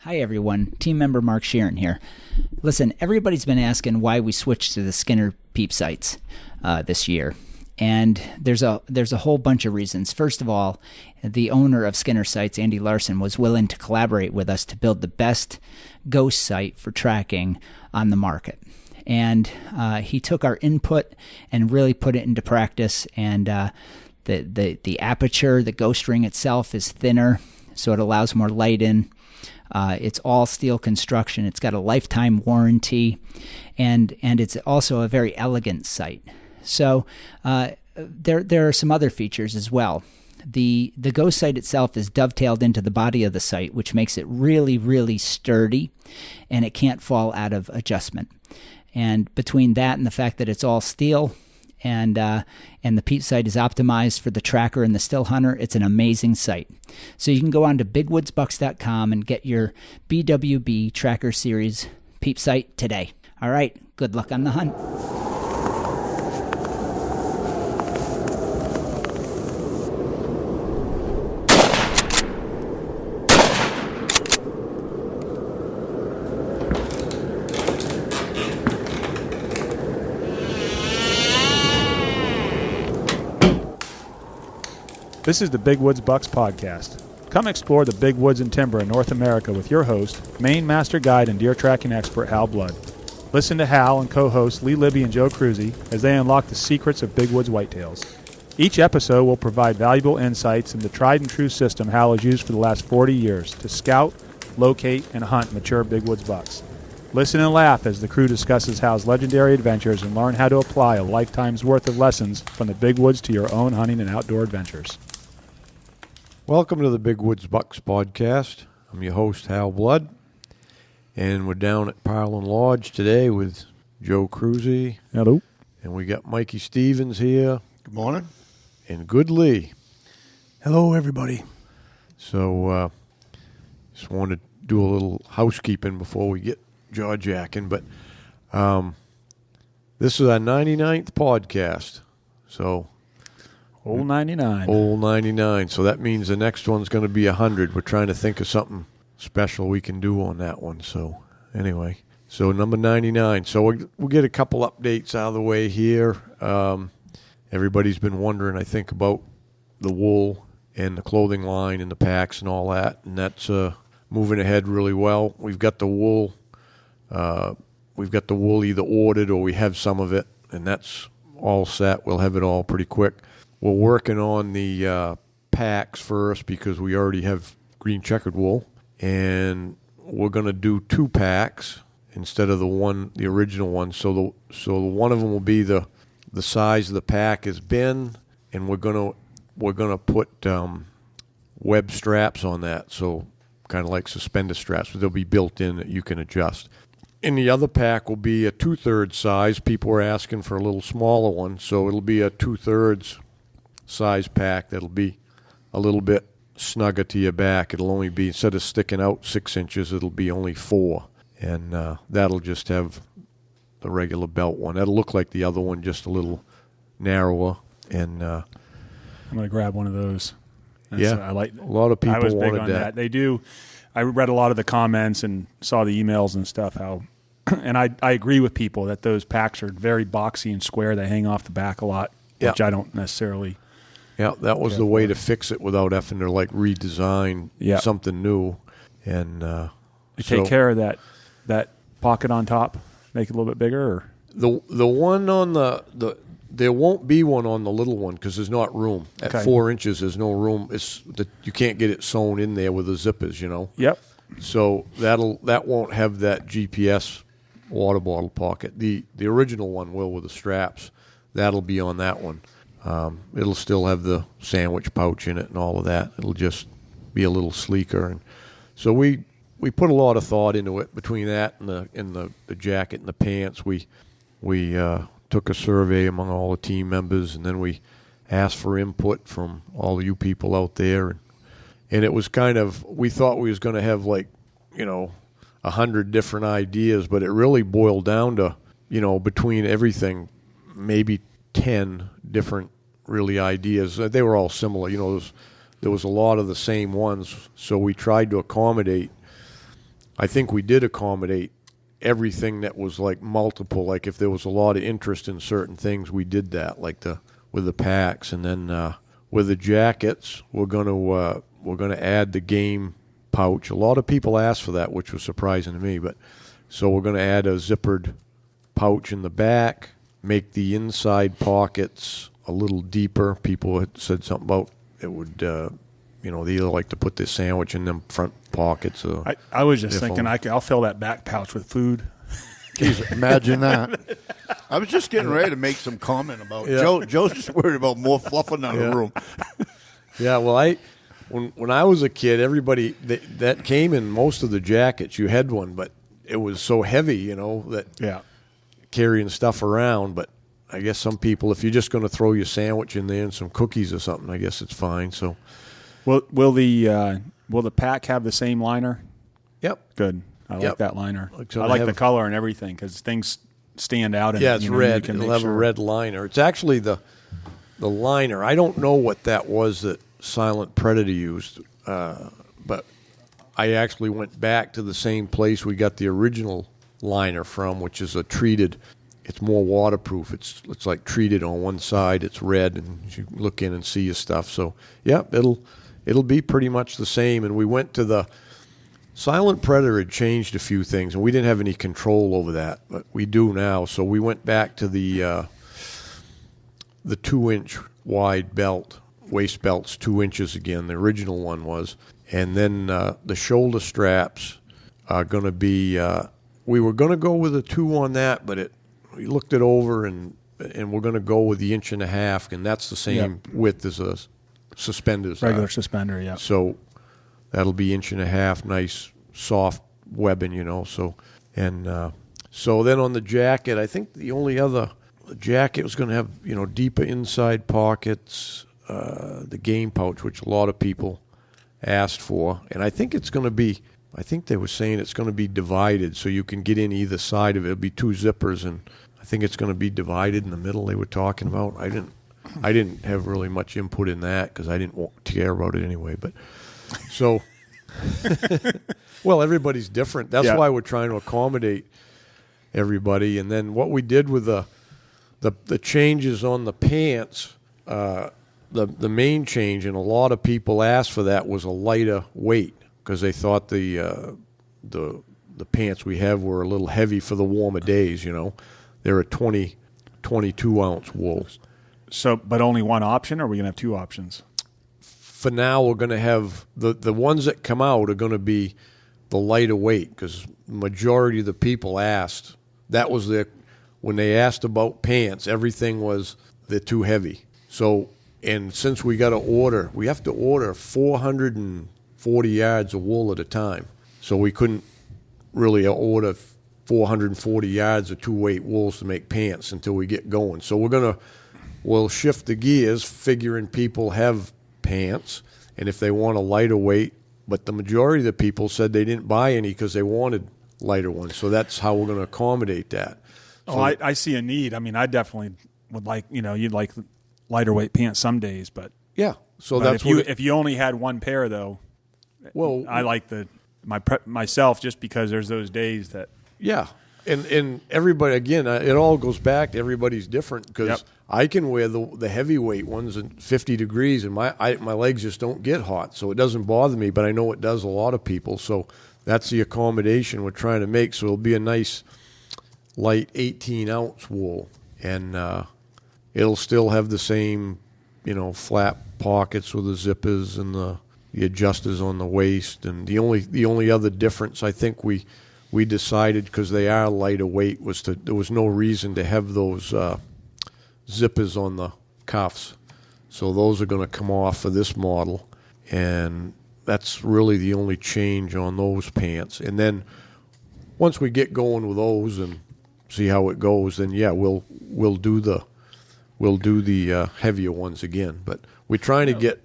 Hi everyone, team member Mark Sheeran here. Listen, everybody's been asking why we switched to the Skinner Peep sites this year. And there's a whole bunch of reasons. First of all, the owner of Skinner Sites, Andy Larson, was willing to collaborate with us to build the best ghost site for tracking on the market. And he took our input and really put it into practice. And the aperture, the ghost ring itself is thinner, so it allows more light in. It's all steel construction. It's got a lifetime warranty, and it's also a very elegant site. So there are some other features as well. The ghost site itself is dovetailed into the body of the site, which makes it really, really sturdy, and it can't fall out of adjustment. And between that and the fact that it's all steel, and the Peep site is optimized for the tracker and the still hunter, it's an amazing site. So you can go on to bigwoodsbucks.com and get your BWB Tracker Series Peep site today. All right, good luck on the hunt. This is the Big Woods Bucks Podcast. Come explore the big woods and timber in North America with your host, Maine Master Guide and deer tracking expert Hal Blood. Listen to Hal and co-hosts Lee Libby and Joe Cruzy as they unlock the secrets of big woods whitetails. Each episode will provide valuable insights into the tried and true system Hal has used for the last 40 years to scout, locate, and hunt mature big woods bucks. Listen and laugh as the crew discusses Hal's legendary adventures and learn how to apply a lifetime's worth of lessons from the big woods to your own hunting and outdoor adventures. Welcome to the Big Woods Bucks Podcast. I'm your host, Hal Blood, and we're down at Parliam Lodge today with Joe Cruzy. Hello. And we got Mikey Stevens here. Good morning. And Good Lee. Hello, everybody. So, just wanted to do a little housekeeping before we get jaw-jacking, but this is our 99th podcast, so... Old 99. Old 99. So that means the next one's going to be 100. We're trying to think of something special we can do on that one. So anyway, so number 99. So we'll get a couple updates out of the way here. Everybody's been wondering, I think, about the wool and the clothing line and the packs and all that. And that's moving ahead really well. We've got the wool. We've got the wool either ordered or we have some of it. And that's all set. We'll have it all pretty quick. We're working on the packs first because we already have green checkered wool, and we're going to do 2 packs instead of the original one. So one of them will be the size of the pack is bin, and we're gonna put web straps on that, so kind of like suspender straps, but they'll be built in that you can adjust. And the other pack will be a 2/3 size. People are asking for a little smaller one, so it'll be a 2/3 size pack that'll be a little bit snugger to your back. It'll only be, instead of sticking out 6 inches, it'll be only 4. And that'll just have the regular belt one. That'll look like the other one, just a little narrower. And I'm going to grab one of those. I like. A lot of people I was big wanted on that. They do. I read a lot of the comments and saw the emails and stuff. And I agree with people that those packs are very boxy and square. They hang off the back a lot, which I don't necessarily. Yeah, that was the way to fix it without having to like redesign something new. And you take care of that pocket on top, make it a little bit bigger. Or? The one on the there won't be one on the little one because there's not room. At 4 inches, there's no room. You can't get it sewn in there with the zippers, you know. Yep. So that won't have that GPS water bottle pocket. The original one will with the straps. That'll be on that one. It'll still have the sandwich pouch in it and all of that. It'll just be a little sleeker. And so we put a lot of thought into it between that and the jacket and the pants. We took a survey among all the team members, and then we asked for input from all you people out there. And it was kind of, we thought we was going to have 100 different ideas, but it really boiled down to, between everything, maybe 10 different really ideas. They were all similar. There was a lot of the same ones, so we tried to accommodate I think we did accommodate everything that was like multiple. Like if there was a lot of interest in certain things, we did that. Like with the packs, and then with the jackets, we're gonna add the game pouch. A lot of people asked for that, which was surprising to me. But so we're gonna add a zippered pouch in the back, make the inside pockets a little deeper. People had said something about it would, they either like to put their sandwich in them front pockets. Or I was just thinking I'll fill that back pouch with food. Jeez, imagine that. I was just getting ready to make some comment about Joe's just worried about more fluffing out of the room. Yeah, well, when I was a kid, everybody that came in most of the jackets, you had one, but it was so heavy, that carrying stuff around. But I guess some people, if you're just going to throw your sandwich in there and some cookies or something, I guess it's fine. So, will the pack have the same liner? Yep. Good. I like that liner. So I like the color and everything because things stand out. It's red. It'll have a red liner. It's actually the liner. I don't know what that was that Silent Predator used, but I actually went back to the same place we got the original liner from, which is a treated. It's more waterproof. It's like treated on one side. It's red, and you look in and see your stuff. So it'll be pretty much the same. And we went to the Silent Predator had changed a few things, and we didn't have any control over that, but we do now. So we went back to the 2-inch wide belt, waist belts, 2 inches again. The original one was, and then the shoulder straps are going to be. We were going to go with a 2 on that, but we looked it over, and we're going to go with the 1.5 inches, and that's the same width as a suspenders. Regular suspender, yeah. So that'll be 1.5 inches, nice soft webbing, So so then on the jacket, I think the jacket was going to have deeper inside pockets, the game pouch, which a lot of people asked for, and I think it's going to be. I think they were saying it's going to be divided, so you can get in either side of it. It'll be 2 zippers, and I think it's going to be divided in the middle. They were talking about. I didn't have really much input in that because I didn't care about it anyway. But so, well, everybody's different. That's why we're trying to accommodate everybody. And then what we did with the changes on the pants, the main change, and a lot of people asked for that, was a lighter weight because they thought the pants we have were a little heavy for the warmer days. They're a 22 ounce wool. So, but only one option, or are we going to have 2 options? For now, we're going to have the ones that come out are going to be the lighter weight because the majority of the people asked. That was when they asked about pants, everything was they're too heavy. So, and since we have to order 440 yards of wool at a time. So we couldn't really order 440 yards of 2-weight wools to make pants until we get going. So we'll shift the gears, figuring people have pants, and if they want a lighter weight, but the majority of the people said they didn't buy any because they wanted lighter ones. So that's how we're going to accommodate that. So, I see a need. I mean, I definitely would like, you'd like lighter weight pants some days, but yeah. So but if you only had one pair though, well, I like myself just because there's those days that. Yeah. And everybody, again, it all goes back to everybody's different because I can wear the heavyweight ones at 50 degrees and my legs just don't get hot, so it doesn't bother me, but I know it does a lot of people. So that's the accommodation we're trying to make. So it'll be a nice light 18-ounce wool, and it'll still have the same, flat pockets with the zippers and the adjusters on the waist. And the only other difference I think we decided, because they are lighter weight, there was no reason to have those zippers on the cuffs. So those are going to come off for this model, and that's really the only change on those pants. And then once we get going with those and see how it goes, then we'll do the heavier ones again. But we're trying to get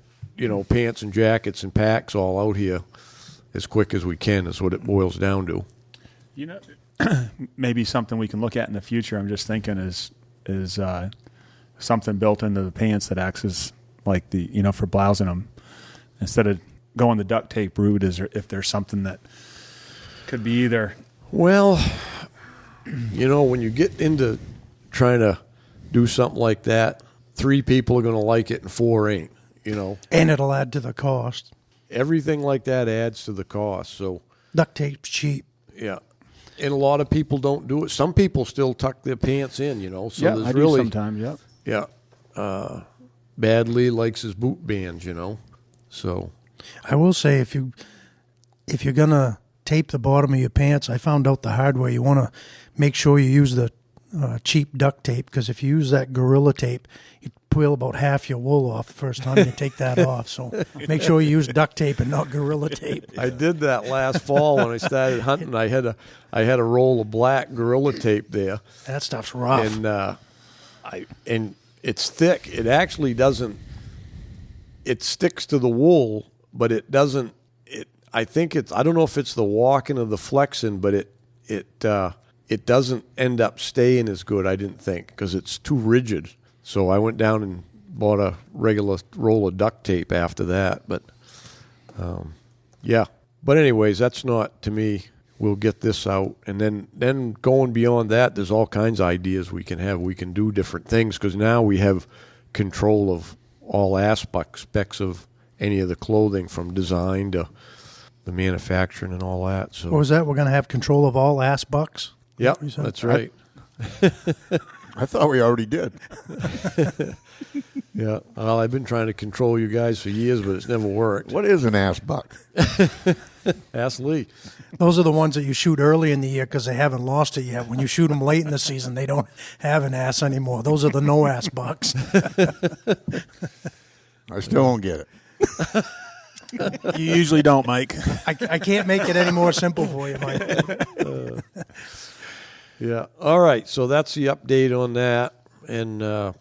pants and jackets and packs all out here as quick as we can. Is what it boils down to. Maybe something we can look at in the future. I'm just thinking is something built into the pants that acts as like for blousing them instead of going the duct tape route. If there's something that Could be either. Well, when you get into trying to do something like that, 3 people are going to like it and 4 ain't, And it'll add to the cost. Everything like that adds to the cost. So Duct tape's cheap. yeah. And a lot of people don't do it. Some people still tuck their pants in, So Yeah, there's I really, do sometimes, yep. Yeah. Bad Lee likes his boot bands, So I will say if you're gonna tape the bottom of your pants, I found out the hard way. You want to make sure you use the cheap duct tape, because if you use that Gorilla tape, you peel about half your wool off the first time you take that off. So make sure you use duct tape and not Gorilla tape. I did that last fall when I started hunting. I had a roll of black Gorilla tape there. That stuff's rough. And it's thick. It actually doesn't. It sticks to the wool, but it doesn't. I think it's. I don't know if it's the walking or the flexing, but it doesn't end up staying as good. I didn't think, because it's too rigid. So I went down and bought a regular roll of duct tape after that. But yeah. But anyways, that's not, to me. We'll get this out, and then going beyond that, there's all kinds of ideas we can have. We can do different things, because now we have control of all aspects of any of the clothing, from design to the manufacturing and all that. So what was that? We're going to have control of all ass bucks? Yep, that's right. I thought we already did. Yeah. Well, I've been trying to control you guys for years, but it's never worked. What is an ass buck? Ask Lee. Those are the ones that you shoot early in the year because they haven't lost it yet. When you shoot them late in the season, they don't have an ass anymore. Those are the no-ass bucks. I still don't get it. You usually don't, Mike. I can't make it any more simple for you, Mike. Yeah. All right. So that's the update on that. And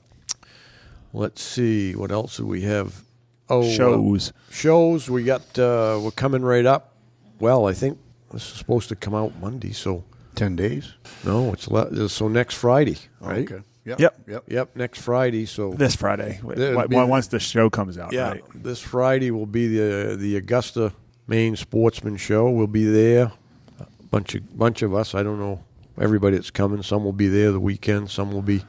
let's see. What else do we have? Oh, Shows. Shows. We got, we're coming right up. Well, I think this is supposed to come out Monday. So 10 days? no, so next Friday, right? Okay. Yep. Next Friday. So This Friday. It'd be- Once the show comes out, yeah, right? this Friday will be the Augusta, Maine Sportsman Show. We'll be there. A bunch of us. I don't know everybody that's coming. Some will be there the weekend. Some will be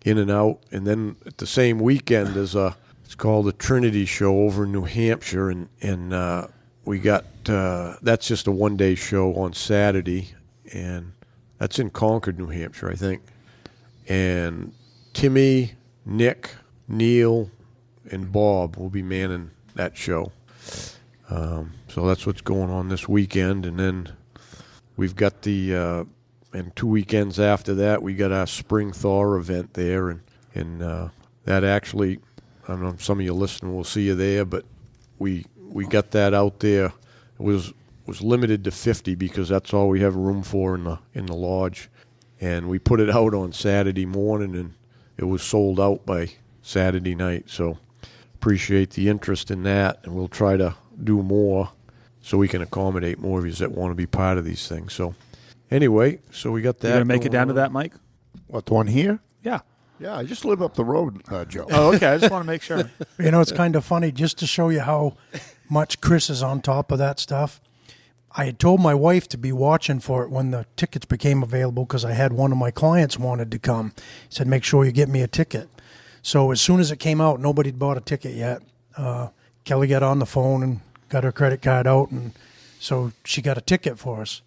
in and out. And then at the same weekend, it's called the Trinity Show over in New Hampshire, and we got that's just a one-day show on Saturday, and that's in Concord, New Hampshire, I think. And Timmy, Nick, Neil, and Bob will be manning that show. So that's what's going on this weekend. And then we've got and 2 weekends after that, we got our Spring Thaw event there. And that actually, I don't know if some of you listening will see you there, but we got that out there. It was limited to 50 because that's all we have room for in the lodge. And we put it out on Saturday morning, and it was sold out by Saturday night. So appreciate the interest in that, and we'll try to do more so we can accommodate more of you that want to be part of these things. So anyway, so we got that. You going to make it down to on. that, Mike? What, the one here? Yeah. Yeah, I just live up the road, Joe. Oh, okay. I just want to make sure. You know, it's kind of funny, just to show you how much Chris is on top of that stuff. I had told my wife to be watching for it when the tickets became available, because I had one of my clients wanted to come. He said, make sure you get me a ticket. So as soon as it came out, nobody had bought a ticket yet. Kelly got on the phone and got her credit card out, and so she got a ticket for us.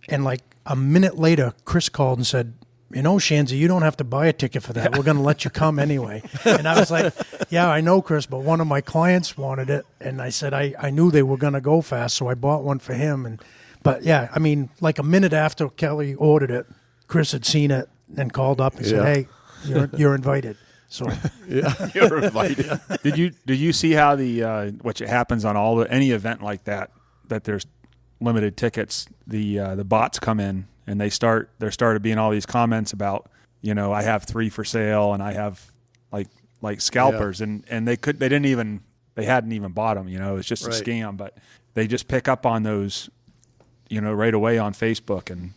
And like a minute later, Chris called and said, you know, Shanzi, you don't have to buy a ticket for that. We're going to let you come anyway. And I was like, yeah, I know, Chris, but one of my clients wanted it. And I said, I knew they were going to go fast, so I bought one for him. But yeah, I mean, like a minute after Kelly ordered it, Chris had seen it and called up and said, hey, you're invited. So Yeah, you're invited. Did you see how which happens on any event like that there's limited tickets, the bots come in and there started being all these comments about, you know, I have 3 for sale and I have like scalpers, and they hadn't even bought them, you know, it's just a scam, but they just pick up on those, you know, right away on Facebook and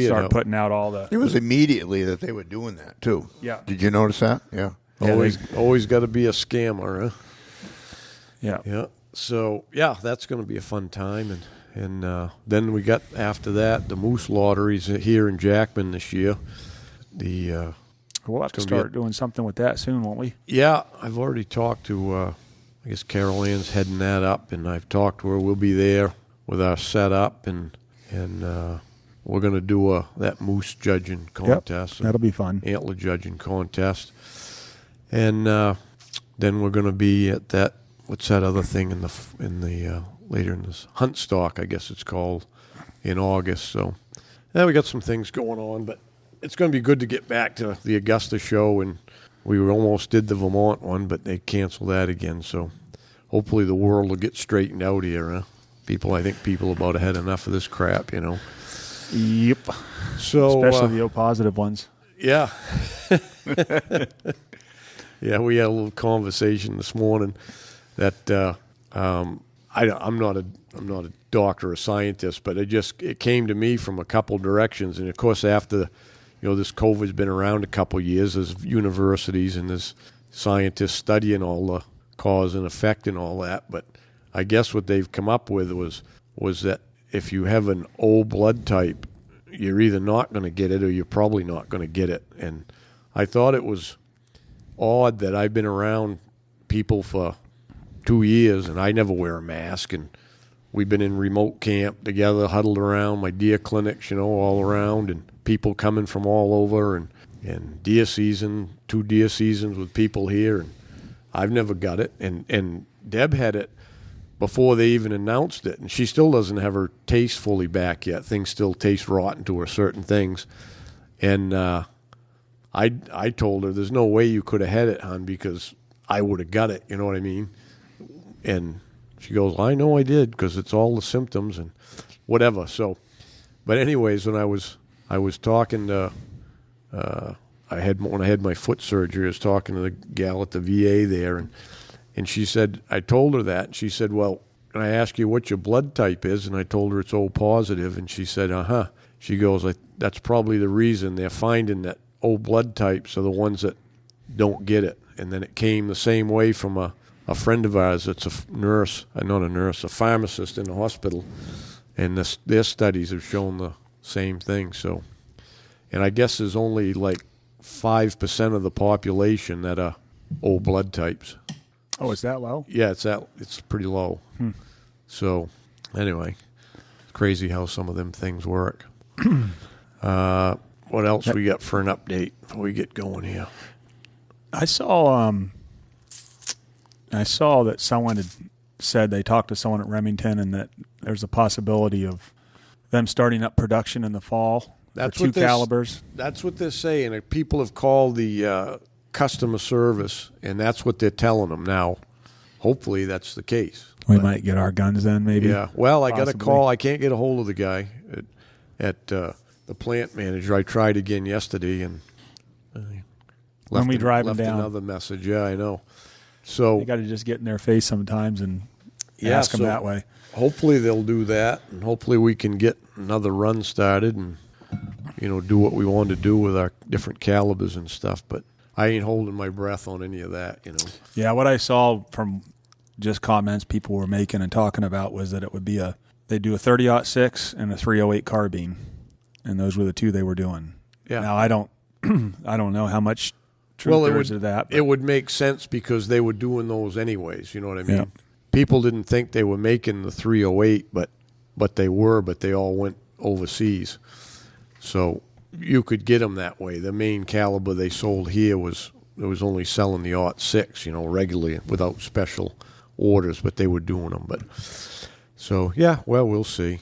start putting out all the. It was immediately that they were doing that too. Yeah. Did you notice that? Yeah. Always got to be a scammer, huh? Yeah. Yeah. So yeah, that's going to be a fun time, And then we got, after that, the moose lotteries here in Jackman this year. We'll have to start doing something with that soon, won't we? Yeah, I've already talked to, I guess Carol Ann's heading that up, and I've talked to her. We'll be there with our setup, and we're going to do that moose judging contest. Yep, that'll be fun. Antler judging contest. And then we're going to be at that, what's that other thing in the later in this hunt stock, I guess it's called, in August. So we got some things going on, but it's going to be good to get back to the Augusta show, and we almost did the Vermont one, but they canceled that again. So hopefully the world will get straightened out here. Huh? I think people about to had enough of this crap, you know. Yep. So especially the O-positive ones. Yeah. Yeah, we had a little conversation this morning that I'm not a doctor or scientist, but it came to me from a couple directions, and of course after this COVID's been around a couple years, there's universities and there's scientists studying all the cause and effect and all that, but I guess what they've come up with was that if you have an O blood type, you're either not going to get it or you're probably not going to get it. And I thought it was odd that I've been around people for 2 years and I never wear a mask, and we've been in remote camp together, huddled around my deer clinics, all around, and people coming from all over, and deer season, 2 deer seasons with people here, and I've never got it. And Deb had it before they even announced it, and she still doesn't have her taste fully back yet. Things still taste rotten to her, certain things. And I told her, there's no way you could have had it, hon, because I would have got it, you know what I mean? And she goes, I know I did, because it's all the symptoms and whatever. So, but anyways, when I was talking to, when I had my foot surgery, I was talking to the gal at the VA there, and she said, I told her that. She said, well, can I ask you what your blood type is? And I told her it's O positive. And she said, uh-huh. She goes, that's probably the reason they're finding that O blood types are the ones that don't get it. And then it came the same way from a friend of ours that's a nurse, not a nurse, a pharmacist in the hospital. And their studies have shown the same thing. So, and I guess there's only like 5% of the population that are O blood types. Oh, is that low? Yeah, it's pretty low. So, anyway, it's crazy how some of them things work. What else we got for an update before we get going here? I saw that someone had said they talked to someone at Remington and that there's a possibility of them starting up production in the fall for 2 calibers. That's what they're saying. People have called the customer service, and that's what they're telling them now. Hopefully that's the case. We might get our guns then, maybe. Yeah. Well, I got a call. I can't get a hold of the guy at the plant manager. I tried again yesterday, and when we drive left down, another message. Yeah, I know. So you got to just get in their face sometimes and ask them that way. Hopefully they'll do that, and hopefully we can get another run started and do what we want to do with our different calibers and stuff. But I ain't holding my breath on any of that, Yeah, what I saw from just comments people were making and talking about was that it would be they do a 30-06 and a 308 carbine, and those were the 2 they were doing. Yeah. Now I don't know how much truth there is to that. But it would make sense because they were doing those anyways. You know what I mean? Yeah. People didn't think they were making the 308, but they were. But they all went overseas, so you could get them that way. The main caliber they sold here was only selling the 06, regularly without special orders, but they were doing them. But so yeah, well, we'll see.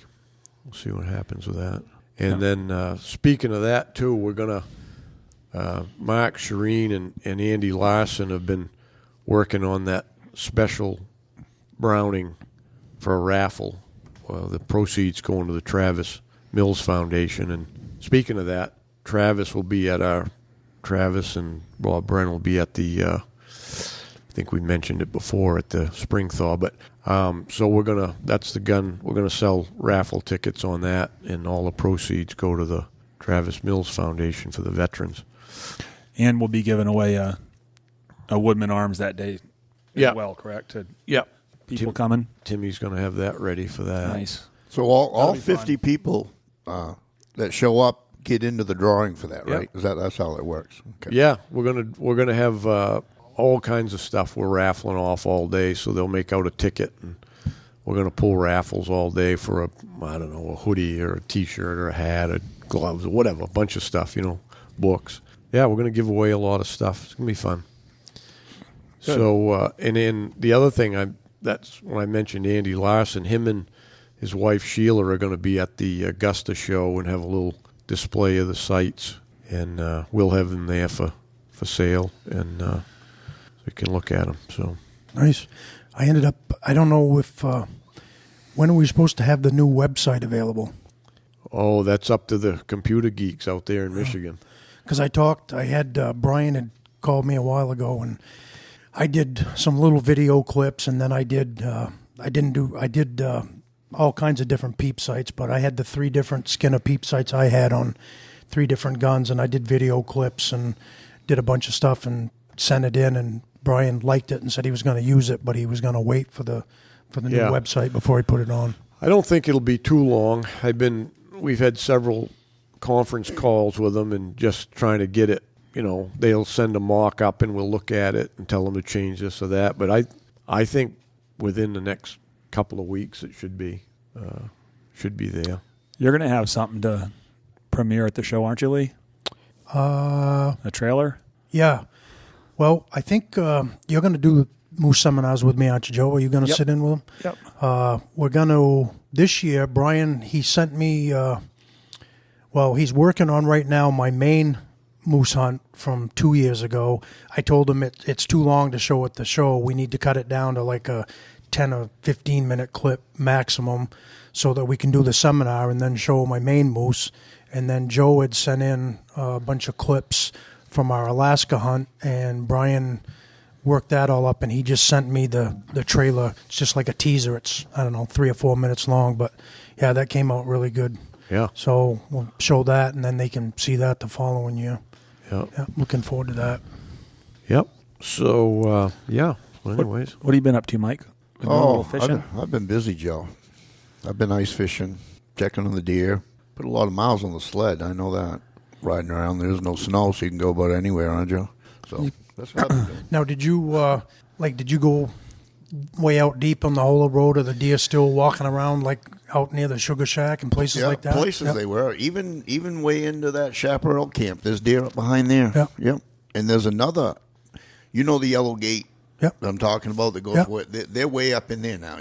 We'll see what happens with that. And then speaking of that too, we're gonna Mark Shireen and Andy Larson have been working on that special Browning for a raffle. The proceeds going to the Travis Mills Foundation. And speaking of that, Travis and Bob Brennan will be at the, I think we mentioned it before, at the spring thaw. But so that's the gun. We're going to sell raffle tickets on that, and all the proceeds go to the Travis Mills Foundation for the veterans. And we'll be giving away a Woodman Arms that day as well, correct? Yeah. People coming. Timmy's going to have that ready for that. Nice. So all 50 people that show up get into the drawing for that, right? Yep. That's how it works. Okay. Yeah, we're gonna have all kinds of stuff we're raffling off all day. So they'll make out a ticket, and we're gonna pull raffles all day for a hoodie or a T-shirt or a hat or gloves or whatever, a bunch of stuff, books. Yeah, we're gonna give away a lot of stuff. It's gonna be fun. Good. So and then the other thing that's when I mentioned Andy Larson, him and his wife Sheila are going to be at the Augusta show and have a little display of the sites, and we'll have them there for sale, and so you can look at them. So nice. I don't know if when are we supposed to have the new website available? Oh, that's up to the computer geeks out there in Michigan. Because I had Brian had called me a while ago, and I did some little video clips, and then I did all kinds of different Peep sites, but I had the 3 different Skinner Peep sites I had on 3 different guns, and I did video clips and did a bunch of stuff and sent it in, and Brian liked it and said he was going to use it, but he was going to wait for the new website before he put it on. I don't think it'll be too long. We've had several conference calls with them and just trying to get it. They'll send a mock up and we'll look at it and tell them to change this or that. But I think within the next couple of weeks it should be there. You're going to have something to premiere at the show, aren't you, Lee? A trailer? Yeah. Well, I think you're going to do moose seminars with me, aren't you, Joe? Are you going to sit in with them? Yep. We're going to, this year, Brian, he sent me, he's working on right now my main moose hunt from 2 years ago. I told him it's too long to show at the show. We need to cut it down to like a 10 or 15 minute clip maximum so that we can do the seminar and then show my main moose. And then Joe had sent in a bunch of clips from our Alaska hunt, and Brian worked that all up, and he just sent me the trailer. It's just like a teaser. It's, 3 or 4 minutes long, but yeah, that came out really good. Yeah. So we'll show that, and then they can see that the following year. Yep. Yeah, looking forward to that. Yep. So, yeah. Well, anyways. What have you been up to, Mike? Been doing a little fishing? I've been busy, Joe. I've been ice fishing, checking on the deer. Put a lot of miles on the sled, I know that. Riding around, there's no snow, so you can go about anywhere, aren't you? So that's what I've been doing. Now, did you go way out deep on the Holo Road, or the deer still walking around like out near the Sugar Shack and places like that? Places they were. Even way into that Chaparral camp. There's deer up behind there. Yeah. Yep. And there's another, the Yellow Gate that I'm talking about that goes they're way up in there now,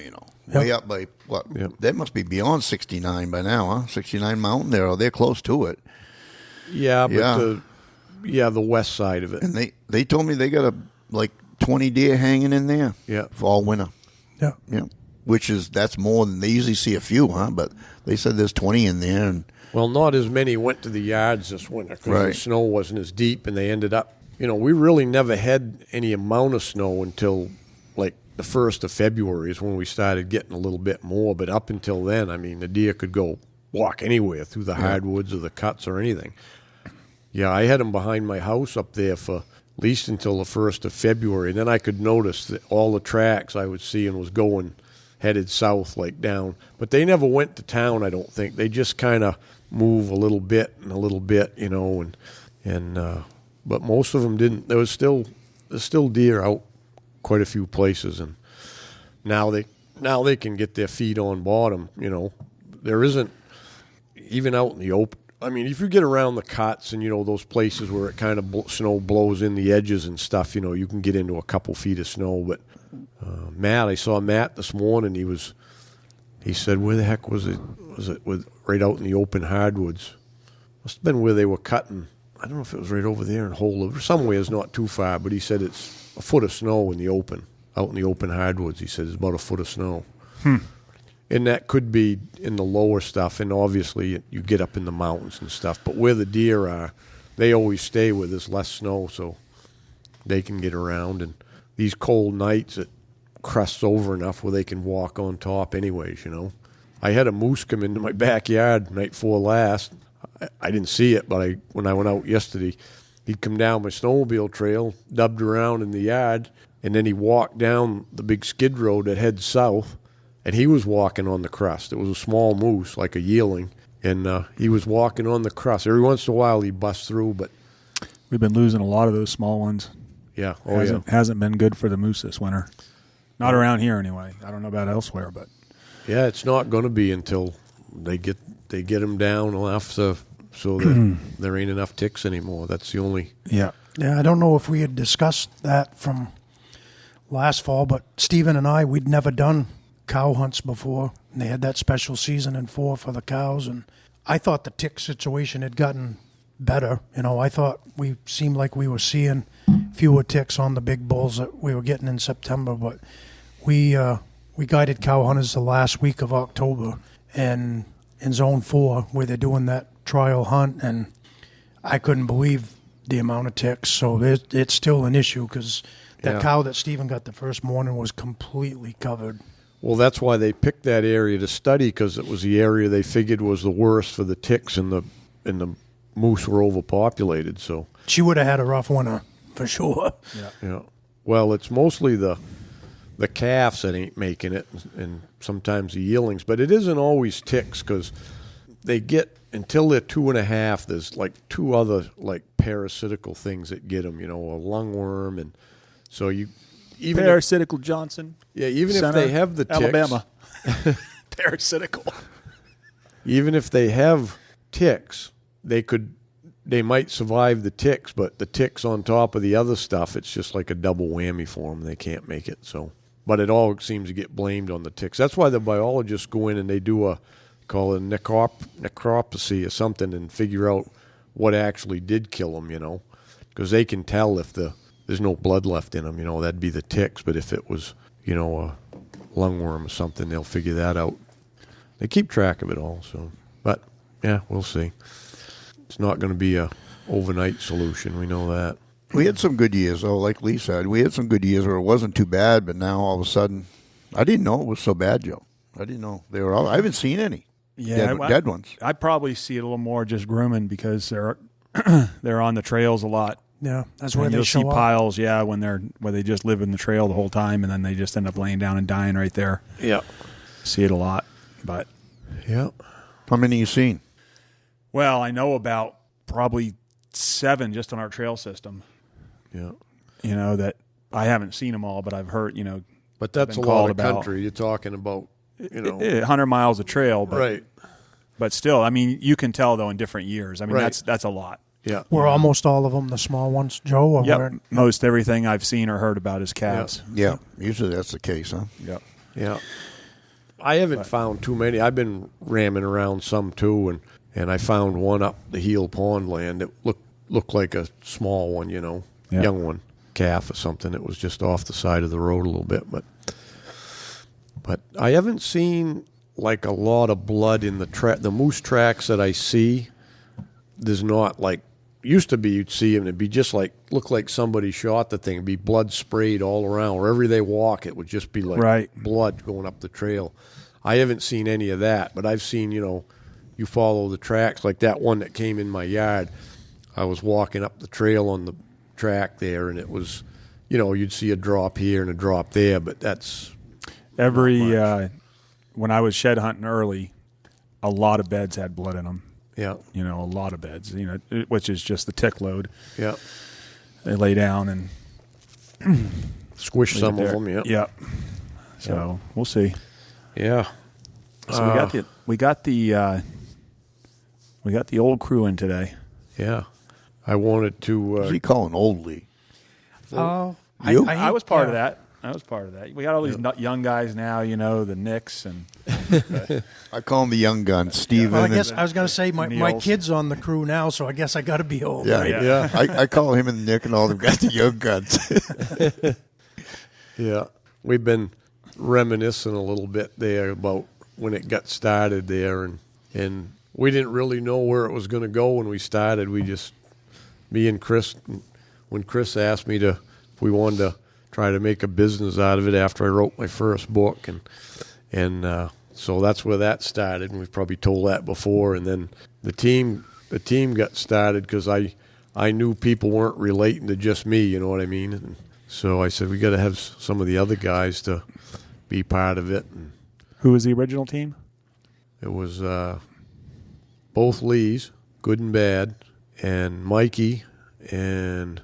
Way up by, what? Yep. They must be beyond 69 by now, huh? 69 Mountain there, or they're close to it. Yeah, but the west side of it. And they told me they got 20 deer hanging in there. Yeah. For all winter. Yeah. Yeah. That's more than they usually see a few, huh? But they said there's 20 in there. And well, not as many went to the yards this winter because the snow wasn't as deep, and they ended up, we really never had any amount of snow until the 1st of February is when we started getting a little bit more. But up until then, the deer could go walk anywhere through the hardwoods or the cuts or anything. Yeah, I had them behind my house up there for at least until the 1st of February. Then I could notice that all the tracks I was seeing was headed south, down. But they never went to town, I don't think. They just kind of move a little bit and a little bit, but most of them didn't. There's still deer out quite a few places, and now they can get their feet on bottom. There isn't, even out in the open. If you get around the cuts and those places where it kind of snow blows in the edges and stuff, you can get into a couple feet of snow. But I saw Matt this morning. He said, "Where the heck was it? Was it right out in the open hardwoods? Must have been where they were cutting. I don't know if it was right over there in Hole, somewhere is not too far. But he said it's a foot of snow in the open, out in the open hardwoods. He said it's about a foot of snow." And that could be in the lower stuff, and obviously you get up in the mountains and stuff. But where the deer are, they always stay where there's less snow, so they can get around. And these cold nights, it crusts over enough where they can walk on top anyways, I had a moose come into my backyard night before last. I didn't see it, but when I went out yesterday, he'd come down my snowmobile trail, dubbed around in the yard, and then he walked down the big skid road that heads south, and he was walking on the crust. It was a small moose, like a yearling, and he was walking on the crust. Every once in a while, he busts through, but We've been losing a lot of those small ones. yeah, Hasn't been good for the moose this winter. Not around here anyway. I don't know about elsewhere, but yeah, it's not going to be until they get them down enough so that there ain't enough ticks anymore. That's the only. yeah. Yeah, I don't know if we had discussed that from last fall, but Stephen and we'd never done cow hunts before. And they had that special season in 4 for the cows, and I thought the tick situation had gotten better. I thought we seemed like we were seeing fewer ticks on the big bulls that we were getting in September, but we guided cow hunters the last week of October and in Zone 4 where they're doing that trial hunt, and I couldn't believe the amount of ticks. So it's still an issue because that cow that Stephen got the first morning was completely covered. Well, that's why they picked that area to study, because it was the area they figured was the worst for the ticks, and the moose were overpopulated. So She would have had a rough winter for sure. yeah. Well, it's mostly the calves that ain't making it, and sometimes the yearlings. But it isn't always ticks, because they get, until they're 2.5, there's like 2 other like parasitical things that get them. A lungworm, and so Parasitical Johnson. Yeah, even Center, if they have the ticks, Alabama. Parasitical. even if they have ticks, they might survive the ticks, but the ticks on top of the other stuff, it's just like a double whammy for them. They can't make it. So, but it all seems to get blamed on the ticks. That's why the biologists go in and they do call it necropsy or something, and figure out what actually did kill them, because they can tell if there's no blood left in them, that'd be the ticks. But if it was, a lungworm or something, they'll figure that out. They keep track of it all. So, but yeah, we'll see. It's not going to be a overnight solution. We know that. We had some good years, though, like Lee said. We had some good years where it wasn't too bad, but now all of a sudden, I didn't know it was so bad, Joe. I didn't know they were all. I haven't seen any dead ones. I probably see it a little more just grooming, because they're on the trails a lot. Yeah, that's where And they you'll show see up. piles, where they just live in the trail the whole time, and then they just end up laying down and dying right there. Yeah. See it a lot, but Yeah. How many you seen? well, I know about probably 7 just on our trail system. Yeah. That I haven't seen them all, but I've heard. But that's a been lot called of about. country. You're talking about, 100 miles of trail, but right. But still, I mean, you can tell though in different years. I mean, Right. that's a lot. Yeah. Were almost all of them the small ones, Joe? Or Yep. were- Most everything I've seen or heard about is calves. Yeah, usually that's the case, huh? Yep. Yeah. I haven't found too many. I've been ramming around some too, and I found one up the Heel Pond land that looked like a small one, young one, calf or something. It was just off the side of the road a little bit, but I haven't seen like a lot of blood in the moose tracks that I see. There's not like used to be. You'd see them, it'd be just like look like somebody shot the thing. It'd be blood sprayed all around. Wherever they walk, it would just be like blood going up the trail. I haven't seen any of that, but I've seen, you follow the tracks like that one that came in my yard. I was walking up the trail on the track there, and it was, you'd see a drop here and a drop there, but that's when I was shed hunting early, a lot of beds had blood in them. yeah, A lot of beds, which is just the tick load. yeah. They lay down and Squish leave some it of there. them, yeah. Yep. So we'll see. Yeah. So we got the old crew in today. Yeah. I wanted to What's he calling old Lee? Oh, You? I was part of that. We got all these young guys now, the Knicks and I call him the young gun, Steven. Well, I and- guess I was going to say my Niels. kid's on the crew now, so I guess I got to be old. yeah, right? Yeah. I call him and Nick and all them guys the young guns. Yeah, we've been reminiscing a little bit there about when it got started there, and we didn't really know where it was going to go when we started. Me and Chris, when Chris asked me if we wanted to try to make a business out of it after I wrote my first book, and so that's where that started. And we've probably told that before. And then the team got started because I knew people weren't relating to just me. You know what I mean? And so I said we got to have some of the other guys to be part of it. And Who was the original team? It was both Lees, good and bad, and Mikey and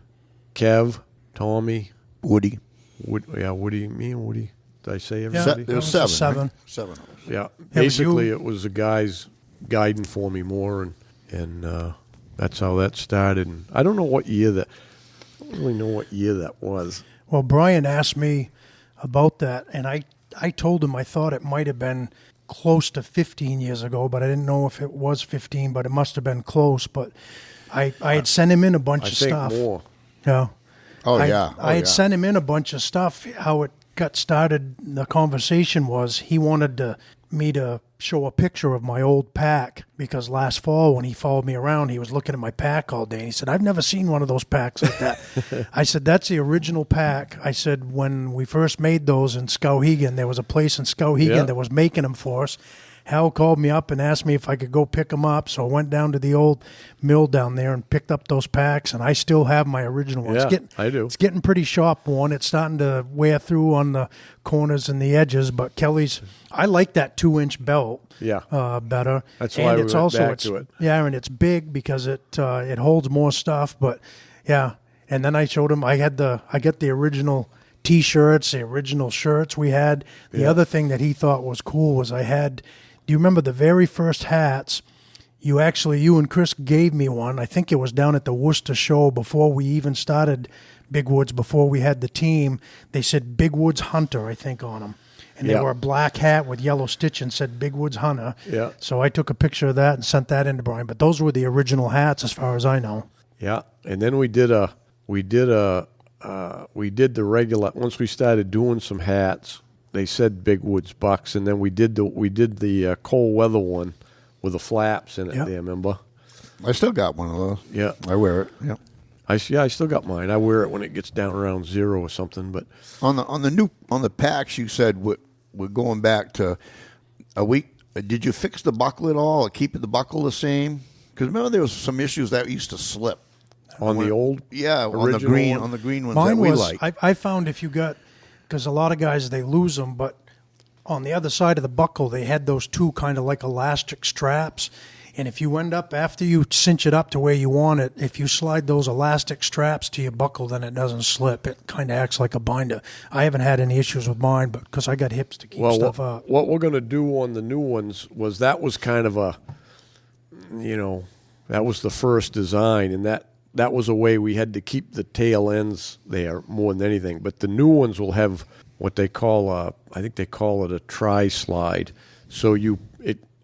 Kev, Tommy, Woody. Woody. Me and Woody. Did I say everybody? There was seven. Seven. Right? Seven of us. Yeah. It was Basically, you. it was the guys guiding for me more, and that's how that started. And I don't know what year that. I don't really know what year that was. Well, Brian asked me about that, and I told him I thought it might have been close to 15 years ago, but I didn't know if it was 15, but it must have been close. But I had sent him in a bunch of stuff. I think more. Yeah. I had yeah. sent him in a bunch of stuff. How it got started, the conversation was he wanted me to show a picture of my old pack because last fall when he followed me around, he was looking at my pack all day. And he said, I've never seen one of those packs like that. I said, that's the original pack. I said, when we first made those in Skowhegan, there was a place in Skowhegan that was making them for us. Hal called me up and asked me if I could go pick them up. So I went down to the old mill down there and picked up those packs, and I still have my original one. Yeah, I do. It's getting pretty sharp worn. It's starting to wear through on the corners and the edges, but Kelly's, I like that 2-inch belt better. That's why we went back to it. Yeah, and it's big because it holds more stuff, but yeah. And then I showed him, I got the original T-shirts, the original shirts we had. The other thing that he thought was cool was do you remember the very first hats? You and Chris gave me one. I think it was down at the Worcester show before we even started Big Woods, before we had the team. They said Big Woods Hunter, I think, on them. And they were a black hat with yellow stitch and said Big Woods Hunter. Yeah. So I took a picture of that and sent that in to Brian. But those were the original hats as far as I know. Yeah. And then we did the regular, once we started doing some hats, they said Big Woods Bucks, and then we did the cold weather one with the flaps in it there, remember? I still got one of those. Yeah. I wear it, yeah. I still got mine. I wear it when it gets down around 0 or something. But on the packs, you said we're going back to a week. Did you fix the buckle at all, or keep the buckle the same? Because remember there was some issues that used to slip on the old, on the green ones Mine that we was, like. I found if you got, because a lot of guys they lose them, but on the other side of the buckle they had those two kind of like elastic straps. And if you end up, after you cinch it up to where you want it, if you slide those elastic straps to your buckle, then it doesn't slip. It kind of acts like a binder. I haven't had any issues with mine, but because I got hips to keep stuff up. What we're going to do on the new ones was that was kind of that was the first design, and that was a way we had to keep the tail ends there more than anything. But the new ones will have what they call I think they call it a tri-slide. So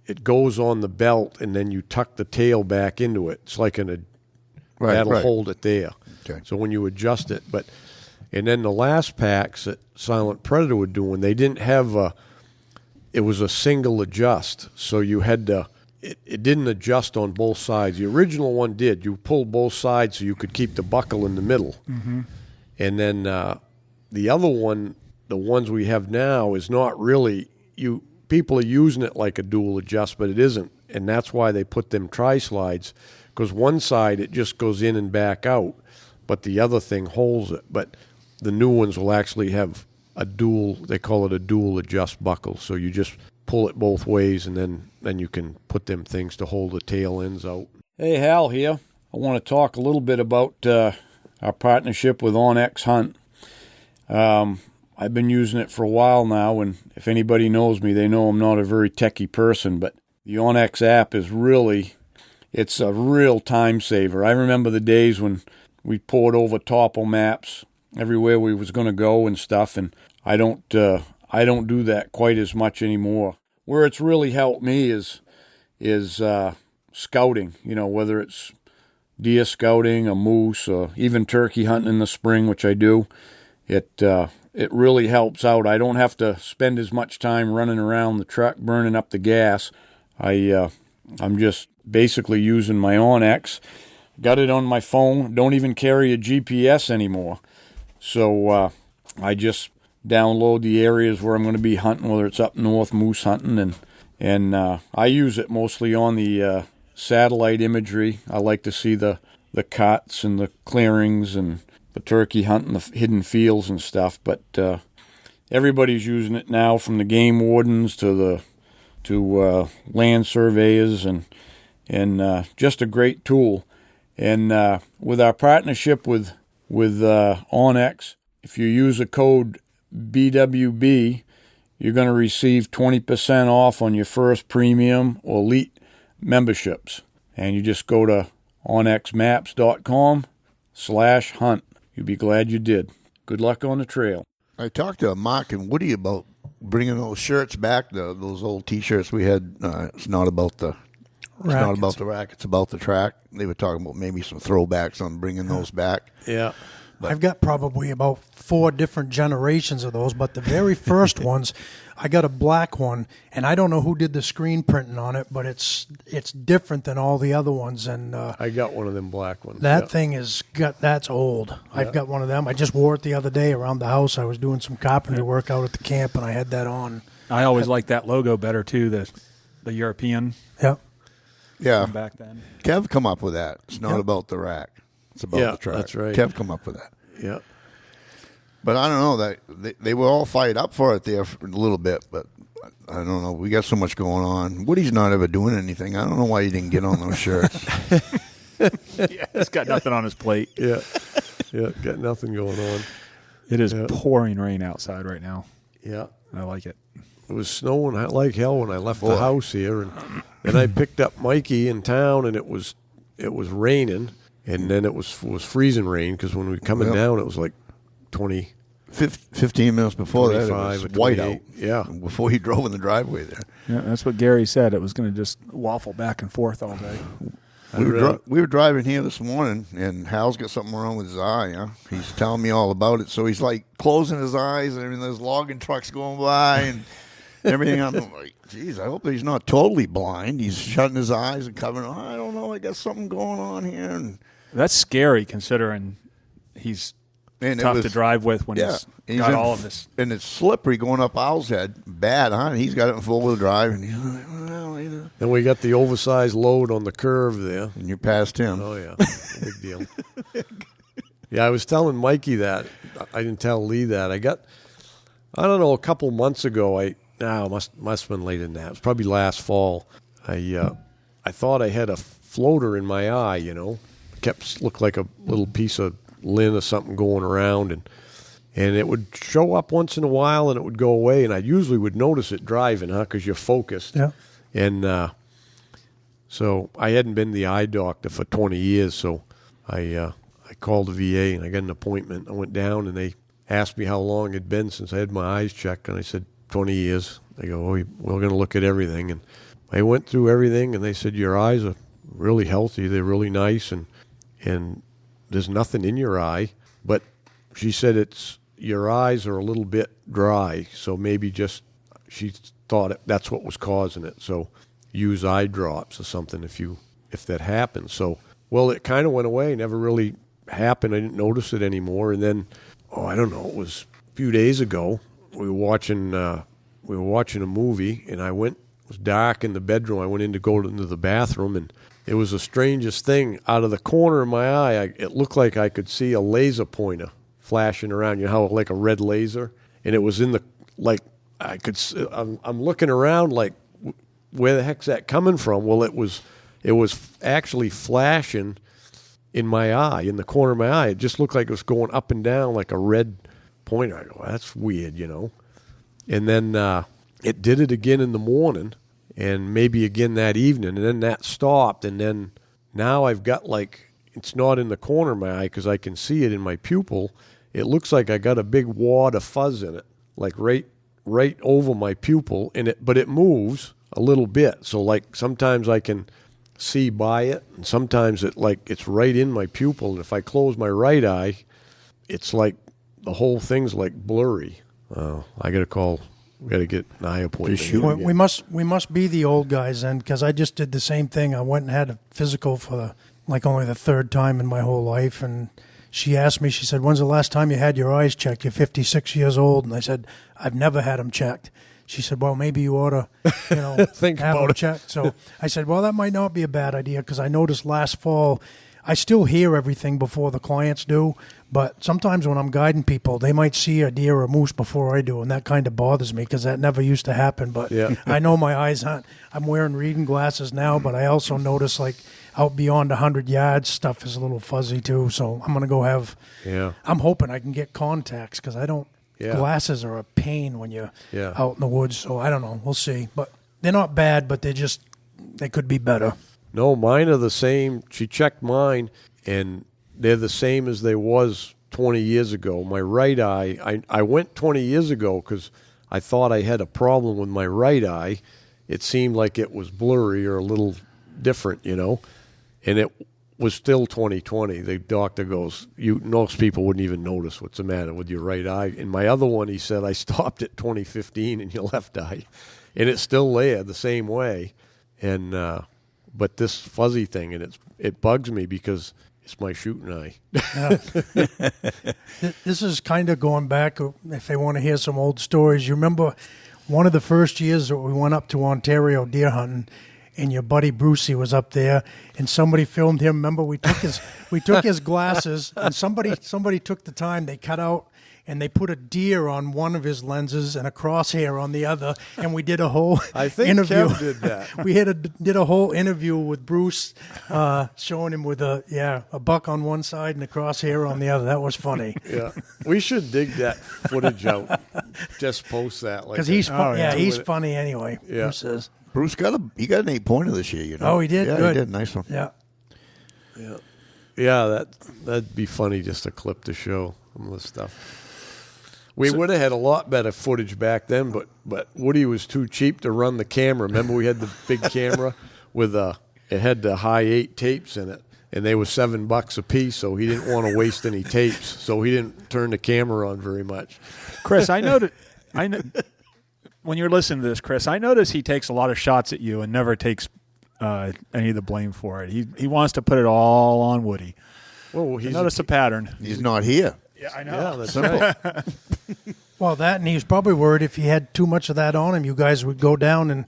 it goes on the belt, and then you tuck the tail back into it. It's like that'll hold it there. Okay. So when you adjust it, and then the last packs that Silent Predator were doing, they didn't have it was a single adjust. So you had to, it didn't adjust on both sides. The original one did. You pulled both sides so you could keep the buckle in the middle. Mm-hmm. And then the other one, the ones we have now, is not really, people are using it like a dual adjust, but it isn't. And that's why they put them tri-slides, because one side it just goes in and back out, but the other thing holds it. But the new ones will actually have they call it a dual adjust buckle. So you just pull it both ways, and then you can put them things to hold the tail ends out. Hey, Hal here. I want to talk a little bit about our partnership with OnX Hunt. I've been using it for a while now, and if anybody knows me, they know I'm not a very techie person, but the OnX app is it's a real time saver. I remember the days when we poured over topo maps everywhere we was going to go and stuff, and I don't do that quite as much anymore. Where it's really helped me is scouting, whether it's deer scouting, a moose, or even turkey hunting in the spring, which I do. It really helps out. I don't have to spend as much time running around the truck burning up the gas. I'm just basically using my OnX. Got it on my phone. Don't even carry a GPS anymore. So I just download the areas where I'm going to be hunting, whether it's up north moose hunting, and I use it mostly on the satellite imagery. I like to see the cuts and the clearings and the turkey hunting, the hidden fields and stuff. But everybody's using it now, from the game wardens to land surveyors, and just a great tool. And with our partnership with Onyx, if you use a code BWB, you're going to receive 20% off on your first premium or elite memberships. And you just go to onyxmaps.com/hunt. You'll be glad you did. Good luck on the trail. I talked to Mark and Woody about bringing those shirts back, those old T-shirts we had. It's not about the rack, it's about the track. They were talking about maybe some throwbacks on bringing those back. Yeah. I've got probably about 4 different generations of those, but the very first ones, I got a black one, and I don't know who did the screen printing on it, but it's different than all the other ones. And I got one of them black ones. That thing that's old. Yeah. I've got one of them. I just wore it the other day around the house. I was doing some carpentry work out at the camp, and I had that on. I always liked that logo better too, the European. Yeah. Yeah. Back then. Kev come up with that. It's not about the rack. It's about the track. That's right. Kev come up with that. Yeah. But I don't know, that they were all fired up for it there for a little bit, but I don't know. We got so much going on. Woody's not ever doing anything. I don't know why he didn't get on those shirts. Yeah, he's got nothing on his plate. Yeah. Yeah, got nothing going on. It is pouring rain outside right now. Yeah. I like it. It was snowing like hell when I left the house here, and then I picked up Mikey in town, and it was raining, and then it was freezing rain, because when we were coming down, it was like 20. 15 minutes before that, it was white out. Yeah. Before he drove in the driveway there. Yeah, that's what Gary said. It was going to just waffle back and forth all day. We were driving here this morning, and Hal's got something wrong with his eye. Huh? He's telling me all about it. So he's like closing his eyes, and there's logging trucks going by and everything. I'm like, geez, I hope he's not totally blind. He's shutting his eyes and covering. I don't know. I got something going on here. And that's scary, considering he's tough to drive with when he's got all of this. And it's slippery going up Owl's Head. Bad, huh? He's got it in full-wheel drive. And he's like, well, either. And we got the oversized load on the curve there. And you passed him. Oh, yeah. Big deal. Yeah, I was telling Mikey that. I didn't tell Lee that. I don't know, a couple months ago, must have been later than that. It was probably last fall. I thought I had a floater in my eye, looked like a little piece of lint or something going around, and it would show up once in a while, and it would go away, and I usually would notice it driving, because you're focused. Yeah. And so I hadn't been to the eye doctor for 20 years, so I called the VA, and I got an appointment. I went down, and they asked me how long it had been since I had my eyes checked, and I said 20 years. They go, we're going to look at everything, and I went through everything, and they said, your eyes are really healthy, they're really nice, and there's nothing in your eye, but she said your eyes are a little bit dry, so maybe she thought that's what was causing it. So use eye drops or something if that happens. So, well, it kind of went away, never really happened. I didn't notice it anymore. And then, I don't know, it was a few days ago. We were watching a movie, and it was dark in the bedroom. I went in to go into the bathroom, and it was the strangest thing. Out of the corner of my eye, it looked like I could see a laser pointer flashing around. You know how, like a red laser? And it was I'm looking around like, where the heck's that coming from? Well, it was actually flashing in my eye, in the corner of my eye. It just looked like it was going up and down like a red pointer. I go, that's weird, And then it did it again in the morning, and maybe again that evening, and then that stopped, and then now I've got it's not in the corner of my eye because I can see it in my pupil. It looks like I got a big wad of fuzz in it, like right over my pupil, but it moves a little bit. So sometimes I can see by it, and sometimes it's right in my pupil, and if I close my right eye, it's like the whole thing's blurry. I got to call. We got to get an eye appointment. We must be the old guys then, because I just did the same thing. I went and had a physical for only the third time in my whole life, and she asked me. She said, "When's the last time you had your eyes checked? You're 56 years old." And I said, "I've never had them checked." She said, "Well, maybe you ought to, think have about them it." checked." So I said, "Well, that might not be a bad idea, because I noticed last fall I still hear everything before the clients do, but sometimes when I'm guiding people, they might see a deer or a moose before I do, and that kind of bothers me because that never used to happen. But I know my eyes aren't. I'm wearing reading glasses now, but I also notice like out beyond 100 yards, stuff is a little fuzzy too. So I'm going to go have. Yeah. I'm hoping I can get contacts because I don't. Yeah. Glasses are a pain when you're out in the woods. So I don't know. We'll see. But they're not bad, but they could be better. No, mine are the same. She checked mine, and they're the same as they was 20 years ago. My right eye, I went 20 years ago because I thought I had a problem with my right eye. It seemed like it was blurry or a little different, and it was still 20/20. The doctor goes, most people wouldn't even notice what's the matter with your right eye. And my other one, he said, I stopped at 2015 in your left eye, and it's still there the same way. And but this fuzzy thing, and it bugs me because it's my shooting eye. This is kind of going back, if they want to hear some old stories. You remember one of the first years that we went up to Ontario deer hunting, and your buddy Brucey was up there, and somebody filmed him. Remember, we took his glasses, and somebody took the time. They cut out and they put a deer on one of his lenses and a crosshair on the other, and we did a whole I think interview. Kev did that. We did a whole interview with Bruce, showing him with a buck on one side and a crosshair on the other. That was funny. Yeah, we should dig that footage out. Just post that because he's he's funny anyway. Yeah. Bruce is. Bruce got an 8-pointer this year, Oh, he did? Yeah, Good. he did. Nice one. Yeah. Yeah, that'd be funny, just a clip to show some of the stuff. We would have had a lot better footage back then, but Woody was too cheap to run the camera. Remember we had the big camera with it had the high 8 tapes in it, and they were $7 a piece, so he didn't want to waste any tapes, so he didn't turn the camera on very much. Chris, I know when you're listening to this, Chris, I notice he takes a lot of shots at you and never takes any of the blame for it. He wants to put it all on Woody. Well, notice a pattern. He's not here. Yeah, I know. Yeah, that's simple. Right. Well, that, and he was probably worried if he had too much of that on him, you guys would go down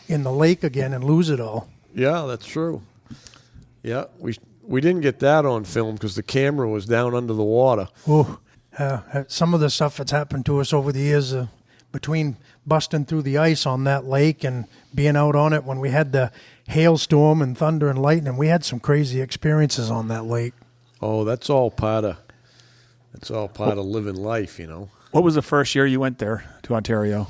in the lake again and lose it all. Yeah, that's true. Yeah, we didn't get that on film because the camera was down under the water. Ooh, some of the stuff that's happened to us over the years between busting through the ice on that lake and being out on it when we had the hailstorm and thunder and lightning, we had some crazy experiences on that lake. Oh, that's all part of living life, What was the first year you went there to Ontario?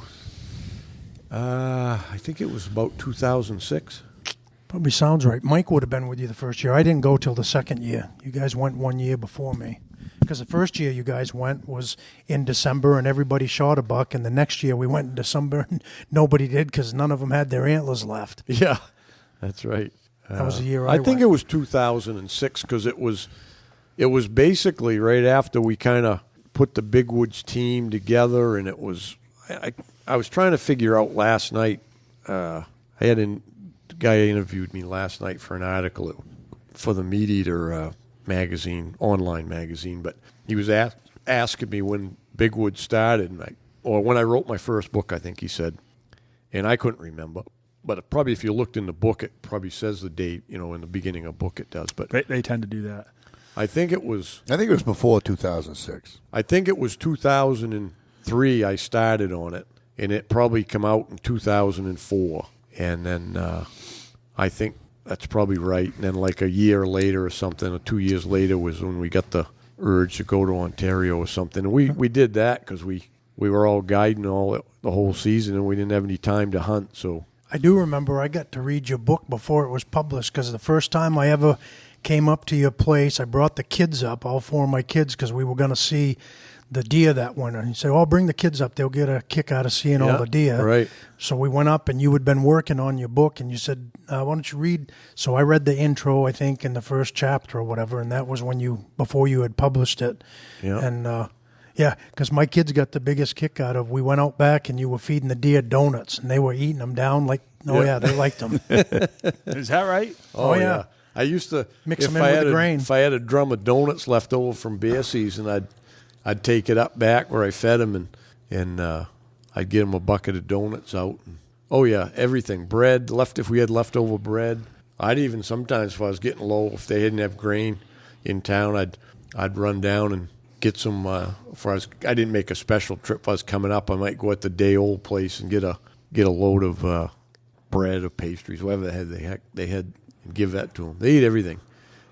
I think it was about 2006. Probably sounds right. Mike would have been with you the first year. I didn't go till the second year. You guys went 1 year before me. Because the first year you guys went was in December and everybody shot a buck, and the next year we went in December and nobody did because none of them had their antlers left. Yeah, that's right. That was the year I think it was 2006 because it was basically right after we kind of put the Big Woods team together, and it was I was trying to figure out last night. I had a guy interviewed me last night for an article for the Meat Eater magazine, online magazine, but he was asking me when Big Woods started, or when I wrote my first book, I think he said, and I couldn't remember. But probably if you looked in the book, it probably says the date, in the beginning of a book it does. But they tend to do that. I think it was before 2006. I think it was 2003 I started on it, and it probably come out in 2004. And then I think that's probably right. And then like a year later or something, or 2 years later was when we got the urge to go to Ontario or something. And we did that because we were all guiding the whole season, and we didn't have any time to hunt. So I do remember I got to read your book before it was published because the first time I ever came up to your place, I brought the kids up, all 4 of my kids, because we were going to see the deer that winter. And he said, bring the kids up. They'll get a kick out of seeing all the deer. Right. So we went up, and you had been working on your book, and you said, why don't you read? So I read the intro, I think, in the first chapter or whatever, and that was before you had published it. Yeah. And, because my kids got the biggest kick out of, we went out back, and you were feeding the deer donuts, and they were eating them down like, they liked them. Is that right? Oh, yeah. I used to mix them in with the grain. If I had a drum of donuts left over from bear season, I'd take it up back where I fed them, and I'd get them a bucket of donuts out. And, everything. Bread, if we had leftover bread, I'd even sometimes, if I was getting low, if they didn't have grain in town, I'd run down and get some. I didn't make a special trip. If I was coming up, I might go at the day-old place and get a load of bread or pastries, whatever they had, and give that to them. They eat everything,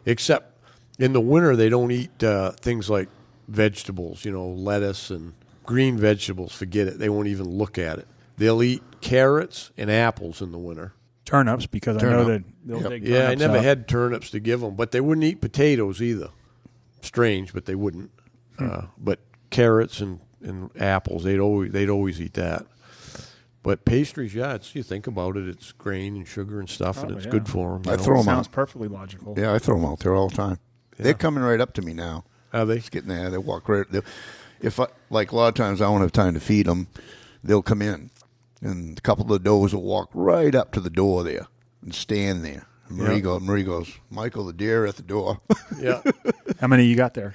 except in the winter they don't eat things like vegetables, lettuce and green vegetables. Forget it. They won't even look at it. They'll eat carrots and apples in the winter. Turnips, because I know that they'll dig turnips. Yeah, I never up. had turnips to give them, but they wouldn't eat potatoes either. Strange, but they wouldn't. But carrots and apples, they'd always eat that. But pastries, you think about it, it's grain and sugar and stuff, and it's good for them. I throw them out. Sounds perfectly logical. Yeah, I throw them out there all the time. Yeah. They're coming right up to me now. Are they? Just getting there. They walk right. If a lot of times I won't have time to feed them, they'll come in, and a couple of the does will walk right up to the door there and stand there. And Marie goes, Michael, the deer at the door. Yeah. How many you got there?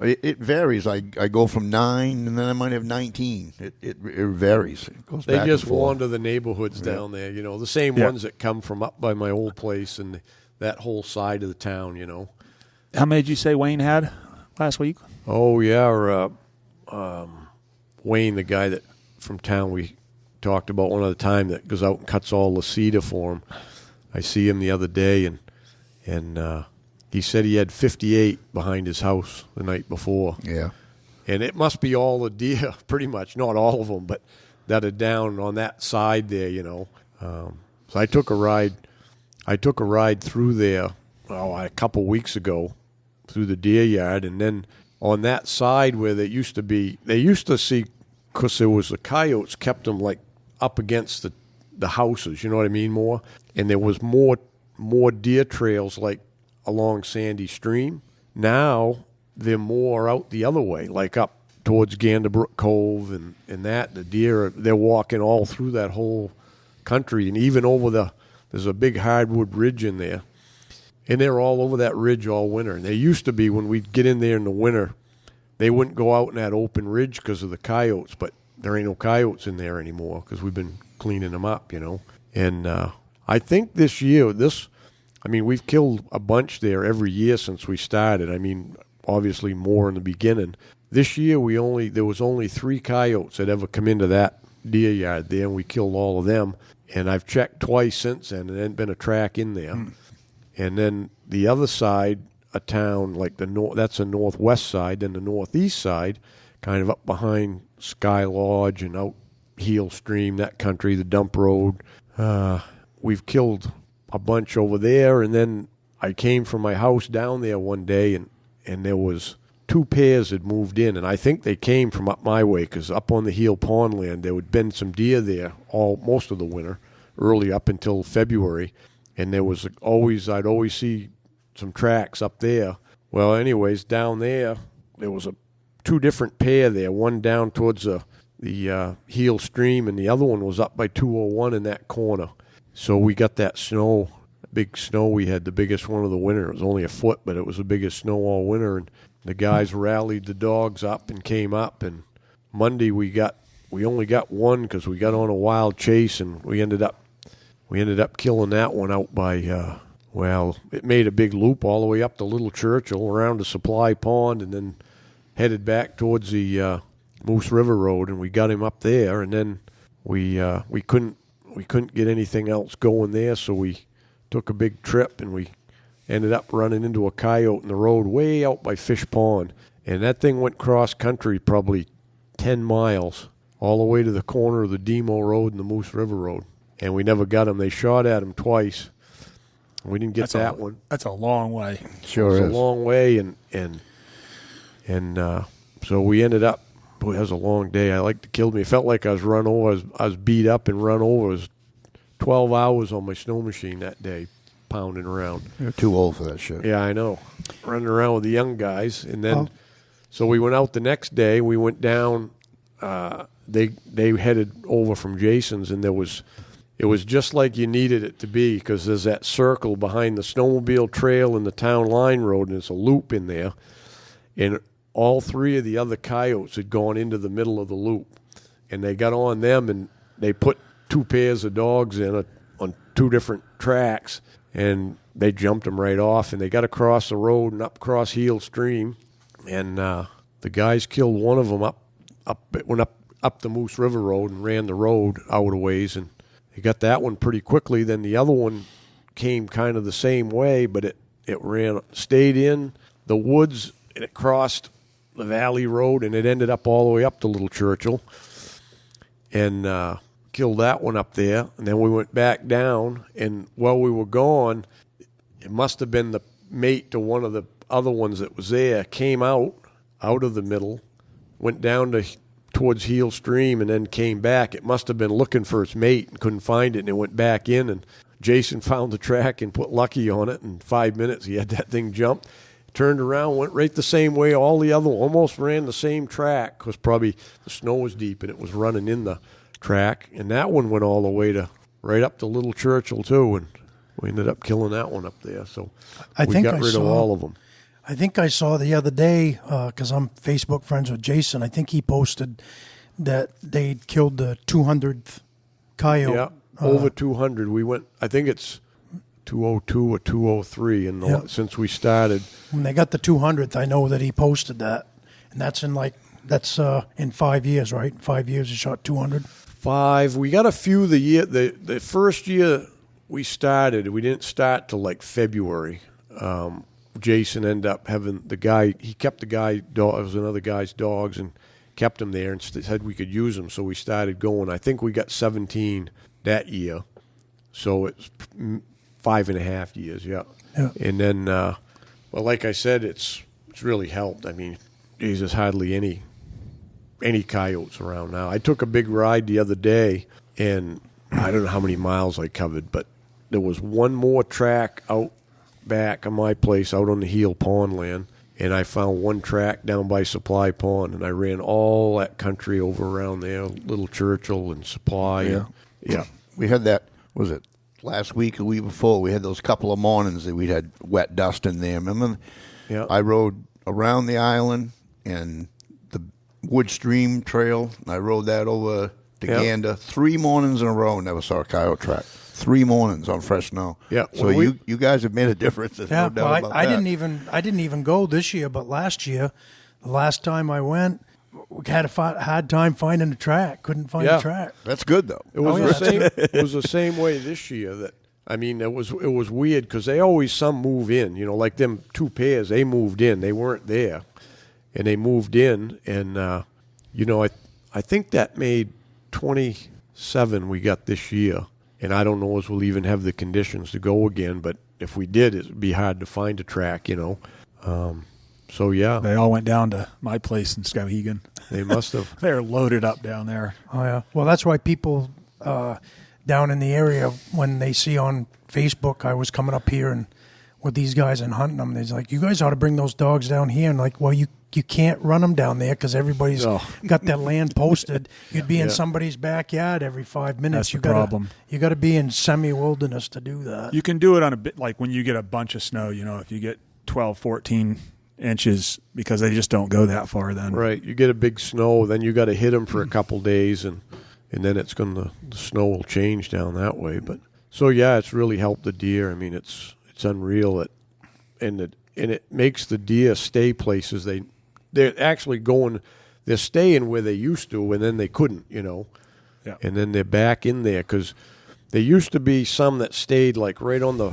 It varies. I go from 9, and then I might have 19. It varies. It goes they back just and forth. wander the neighborhoods down there, the same ones that come from up by my old place and that whole side of the town, How many did you say Wayne had last week? Oh, yeah, Wayne, the guy that from town we talked about one other time that goes out and cuts all the cedar for him. I see him the other day, and he said he had 58 behind his house the night before. Yeah. And it must be all the deer, pretty much, not all of them, but that are down on that side there, So I took a ride through there a couple weeks ago through the deer yard, and then on that side where they used to see, because there was the coyotes kept them like up against the houses, you know what I mean, more, and there was more deer trails like along Sandy Stream. Now they're more out the other way, like up towards Ganderbrook Cove and that. The deer, they're walking all through that whole country, and even over there's a big hardwood ridge in there, and they're all over that ridge all winter. And they used to be, when we'd get in there in the winter, they wouldn't go out in that open ridge because of the coyotes, but there ain't no coyotes in there anymore because we've been cleaning them up, And I think this year, we've killed a bunch there every year since we started. Obviously more in the beginning. This year there was only 3 coyotes that ever come into that deer yard there, and we killed all of them. And I've checked twice since then, and there ain't been a track in there. And then the other side of town, like that's the northwest side, then the northeast side, kind of up behind Sky Lodge and out Heel Stream, that country, the dump road. We've killed a bunch over there, and then I came from my house down there one day, and there was 2 pairs had moved in, and I think they came from up my way, because up on the Heel Pond land there had been some deer there most of the winter, early up until February, and there was I'd always see some tracks up there. Well, anyways, down there was 2 different pair there, one down towards the Heel Stream, and the other one was up by 201 in that corner. So we got that snow, big snow. We had the biggest one of the winter. It was only a foot, but it was the biggest snow all winter. And the guys rallied the dogs up and came up. And Monday we only got one because we got on a wild chase, and we ended up killing that one out by it made a big loop all the way up to Little Churchill, around the Supply Pond, and then headed back towards the Moose River Road, and we got him up there. And then we couldn't get anything else going there, so we took a big trip, and we ended up running into a coyote in the road way out by Fish Pond. And that thing went cross country probably 10 miles all the way to the corner of the Demo Road and the Moose River Road. And we never got him. They shot at him twice. We didn't get that one. That's a long way. Sure is. It's a long way, and so we ended up, boy, that was a long day. I like to kill me. It felt like I was run over. I was beat up and run over. It was 12 hours on my snow machine that day, pounding around. You're too old for that shit. Yeah, I know. Running around with the young guys. And then, so we went out the next day. We went down. They headed over from Jason's, and it was just like you needed it to be, because there's that circle behind the snowmobile trail and the town line road, and there's a loop in there. And all 3 of the other coyotes had gone into the middle of the loop, and they got on them, and they put 2 pairs of dogs in on 2 different tracks, and they jumped them right off, and they got across the road and up across Heel Stream, and the guys killed one of them went up the Moose River Road and ran the road out a ways, and they got that one pretty quickly. Then the other one came kind of the same way, but it stayed in the woods, and it crossed the Valley Road, and it ended up all the way up to Little Churchill, and killed that one up there. And then we went back down, and while we were gone, it must have been the mate to one of the other ones that was there, came out of the middle, went down towards Heel Stream, and then came back. It must have been looking for its mate and couldn't find it, and it went back in, and Jason found the track and put Lucky on it. In 5 minutes, he had that thing jumped, turned around, went right the same way all the other, almost ran the same track, because probably the snow was deep and it was running in the track. And that one went all the way to right up to Little Churchill too, and we ended up killing that one up there. So we got rid of all of them. I think I saw the other day, because I'm Facebook friends with Jason, I think he posted that they'd killed the 200th coyote. Yeah, over 200. We went, I think it's 202 or 203 since we started. When they got the 200th, I know that he posted that. And that's in 5 years, right? 5 years he shot 200. 5. We got a few the first year we started. We didn't start till like February. Jason ended up having he kept the guy dog. It was another guy's dogs, and kept them there and said we could use them. So we started going. I think we got 17 that year. So it's 5.5 years, yeah. And then, well, like I said, it's really helped. I mean, there's hardly any coyotes around now. I took a big ride the other day, and I don't know how many miles I covered, but there was one more track out back of my place out on the Heel Pond land, and I found one track down by Supply Pond, and I ran all that country over around there, Little Churchill and Supply. Yeah. Yeah. We had that, was it last week or week before, we had those couple of mornings that we had wet dust in there. Remember? Yeah. I rode around the island and the Wood Stream Trail, and I rode that over to Gander 3 mornings in a row and never saw a coyote track. 3 mornings on fresh snow. Yeah. So you guys have made a difference. There's no doubt about I that. I didn't even go this year, but last year, the last time I went, we had a hard time finding a track. Couldn't find a track. That's good though. It was the same. It was the same way this year. That I mean, it was weird because they always some move in. You know, like them 2 pairs, they moved in. They weren't there, and they moved in. And you know, I think that made 27 we got this year. And I don't know if we'll even have the conditions to go again. But if we did, it'd be hard to find a track. You know. So yeah, they all went down to my place in Skowhegan. They must have. They're loaded up down there. Oh yeah. Well, that's why people down in the area, when they see on Facebook I was coming up here and with these guys and hunting them, they're like, "You guys ought to bring those dogs down here." And like, well, you can't run them down there because everybody's got their land posted. You'd be in somebody's backyard every 5 minutes. That's the problem. You got to be in semi-wilderness to do that. You can do it on a bit like when you get a bunch of snow. You know, if you get 12, 14 inches, because they just don't go that far then. Right. You get a big snow, then you got to hit them for a couple days, and then the snow will change down that way. But so yeah, it's really helped the deer. I mean, it's unreal. And it makes the deer stay places they're actually going. They're staying where they used to, and then they couldn't. You know. Yeah. And then they're back in there because there used to be some that stayed like right on the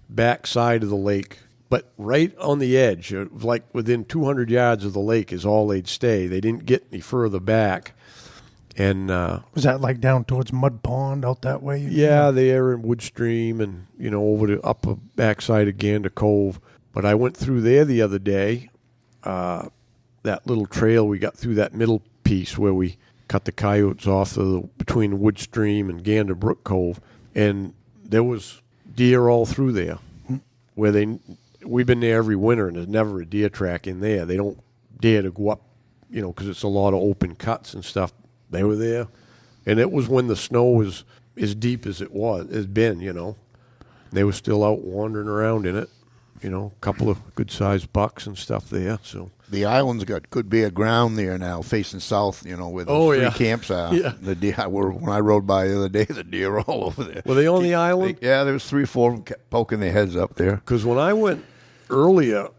back side of the lake. But right on the edge, like within 200 yards of the lake is all they'd stay. They didn't get any further back. And was that like down towards Mud Pond out that way? Yeah, there in Wood Stream and, you know, over the upper backside of Gander Cove. But I went through there the other day, that little trail we got through that middle piece where we cut the coyotes off between Wood Stream and Gander Brook Cove. And there was deer all through there where we've been there every winter, and there's never a deer track in there. They don't dare to go up, you know, because it's a lot of open cuts and stuff. They were there, and it was when the snow was as deep as it's been, you know. They were still out wandering around in it. a couple of good-sized bucks and stuff there. So the island's got good bare ground there now, facing south. Where the three camps are. Yeah. The deer. When I rode by the other day, the deer were all over there. Were they on the island? Yeah, there was 3 or 4 of them kept poking their heads up there. Because when I went earlier,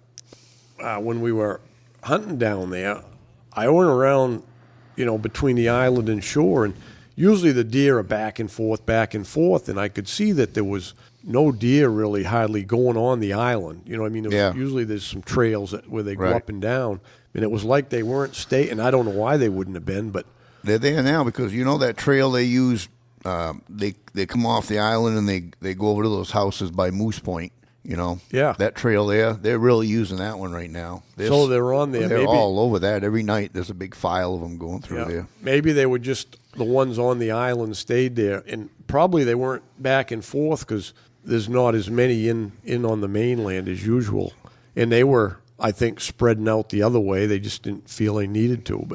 when we were hunting down there, I went around, between the island and shore, and usually the deer are back and forth, and I could see that there was no deer really hardly going on the island. Usually there's some trails where they go up and down, and it was like they weren't staying. And I don't know why they wouldn't have been, but they're there now because that trail they use. They come off the island and they go over to those houses by Moose Point. That trail there, they're really using that one right now. So they're on there. They're maybe all over that every night. There's a big file of them going through there. Maybe they were just the ones on the island stayed there, and probably they weren't back and forth because there's not as many in on the mainland as usual. And they were, I think, spreading out the other way. They just didn't feel they needed to.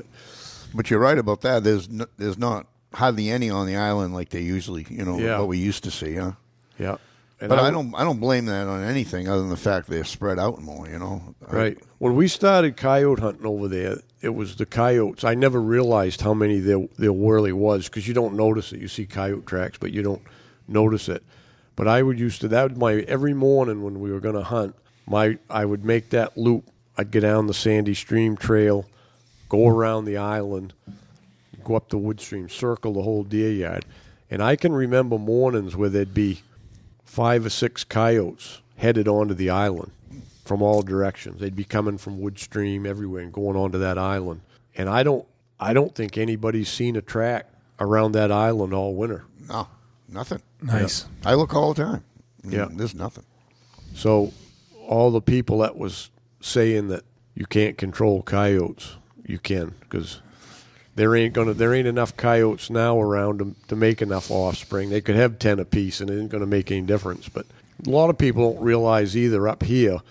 But you're right about that. There's not hardly any on the island like they usually, what we used to see, huh? Yeah. And but I don't blame that on anything other than the fact they're spread out more, Right. When we started coyote hunting over there, it was the coyotes. I never realized how many there really was because you don't notice it. You see coyote tracks, but you don't notice it. But that was my every morning when we were going to hunt. I would make that loop. I'd get down the Sandy Stream Trail, go around the island, go up the wood stream, circle the whole deer yard, and I can remember mornings where there'd be 5 or 6 coyotes headed onto the island from all directions. They'd be coming from wood stream everywhere and going onto that island. And I don't think anybody's seen a track around that island all winter. No, nothing. Nice. Yeah. I look all the time. Yeah. There's nothing. So all the people that was saying that you can't control coyotes, you can, because there ain't enough coyotes now around to make enough offspring. They could have 10 apiece, and it ain't going to make any difference. But a lot of people don't realize either up here.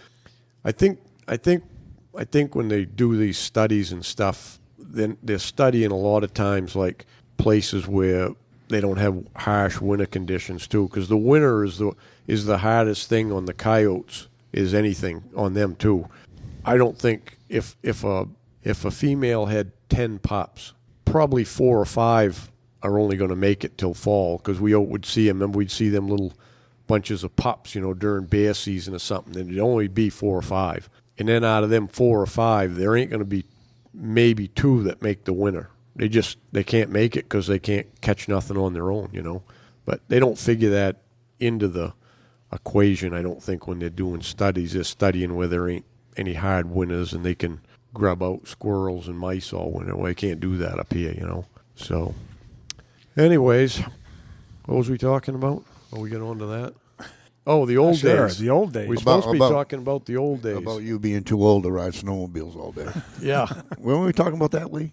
I think when they do these studies and stuff, then they're studying a lot of times like places where they don't have harsh winter conditions too, because the winter is the hardest thing on the coyotes, is anything on them too. I don't think if a female had 10 pups, probably 4 or 5 are only going to make it till fall, because we would see them. Remember, we'd see them little bunches of pups, during bear season or something, and it'd only be 4 or 5. And then out of them 4 or 5, there ain't going to be maybe 2 that make the winter. They can't make it because they can't catch nothing on their own, But they don't figure that into the equation, I don't think, when they're doing studies. They're studying where there ain't any hard winters and they can grub out squirrels and mice all winter. Well, they can't do that up here, So, anyways, what was we talking about? Oh, we get on to that? Oh, the old days. The old days. We're supposed to be talking about the old days. About you being too old to ride snowmobiles all day. Yeah. When were we talking about that, Lee?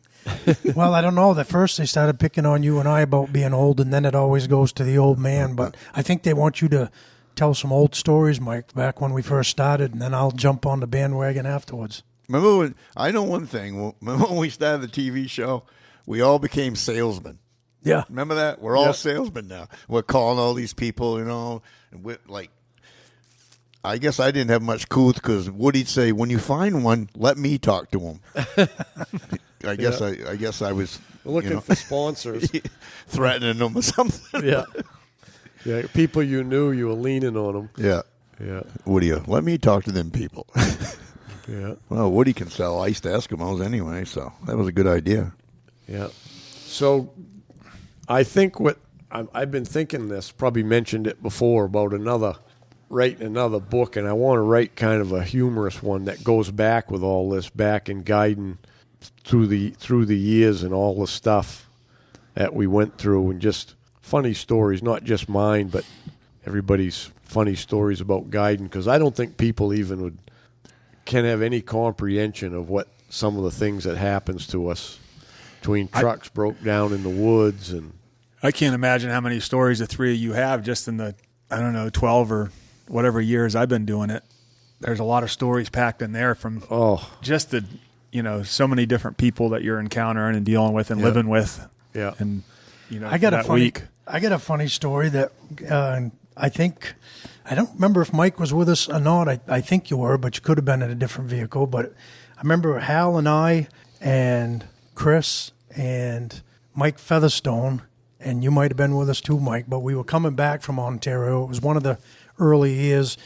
Well, I don't know. At first they started picking on you and I about being old, and then it always goes to the old man. But I think they want you to tell some old stories, Mike, back when we first started, and then I'll jump on the bandwagon afterwards. I know one thing. Remember when we started the TV show, we all became salesmen. Yeah. Remember that? We're all salesmen now. We're calling all these people, and I guess I didn't have much couth because Woody'd say, when you find one, let me talk to him. I guess I was looking for sponsors. Threatening them or something. Yeah. Yeah, people you knew, you were leaning on them. Yeah. Yeah. Woody, let me talk to them people. Yeah. Well, Woody can sell ice to Eskimos anyway, so that was a good idea. Yeah. So I think I've been thinking this, probably mentioned it before, about writing another book, and I want to write kind of a humorous one that goes back with all this, back in guiding through the years and all the stuff that we went through, and just funny stories, not just mine, but everybody's funny stories about guiding, because I don't think people even can have any comprehension of what some of the things that happens to us between trucks broke down in the woods. And I can't imagine how many stories the three of you have just in the, 12 or whatever years I've been doing it. There's a lot of stories packed in there from just the, so many different people that you're encountering and dealing with and living with. Yeah. And, I got a funny story that I don't remember if Mike was with us or not. I think you were, but you could have been in a different vehicle. But I remember Hal and I and Chris and Mike Featherstone, and you might have been with us too, Mike, but we were coming back from Ontario. It was one of the early years,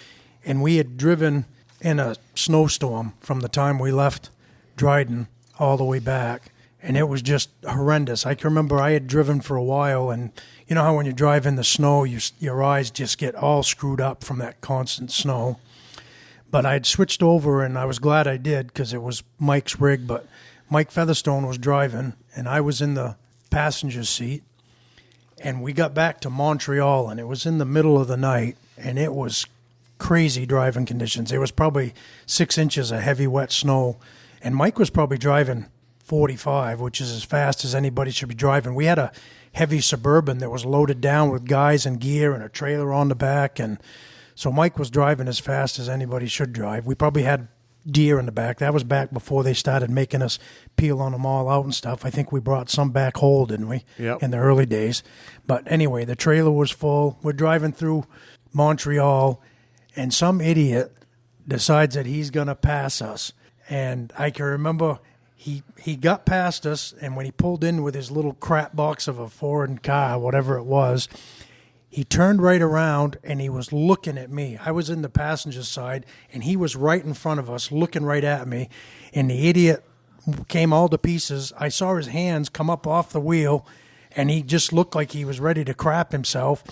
and we had driven in a snowstorm from the time we left Dryden all the way back, and it was just horrendous. I can remember I had driven for a while, and you know how when you drive in the snow, your eyes just get all screwed up from that constant snow. But I had switched over, and I was glad I did because it was Mike's rig, but Mike Featherstone was driving, and I was in the passenger seat, and we got back to Montreal, and it was in the middle of the night, and it was crazy driving conditions. There was probably 6 inches of heavy, wet snow, and Mike was probably driving 45, which is as fast as anybody should be driving. We had a heavy Suburban that was loaded down with guys and gear and a trailer on the back, and so Mike was driving as fast as anybody should drive. We probably had deer in the back. That was back before they started making us peel on them all out and stuff. I think we brought some back whole, didn't we? Yep. In the early days. But anyway, the trailer was full. We're driving through Montreal, and some idiot decides that he's going to pass us. And I can remember he got past us, and when he pulled in with his little crap box of a foreign car, whatever it was, he turned right around, and he was looking at me. I was in the passenger side, and he was right in front of us, looking right at me. And the idiot came all to pieces. I saw his hands come up off the wheel, and he just looked like he was ready to crap himself.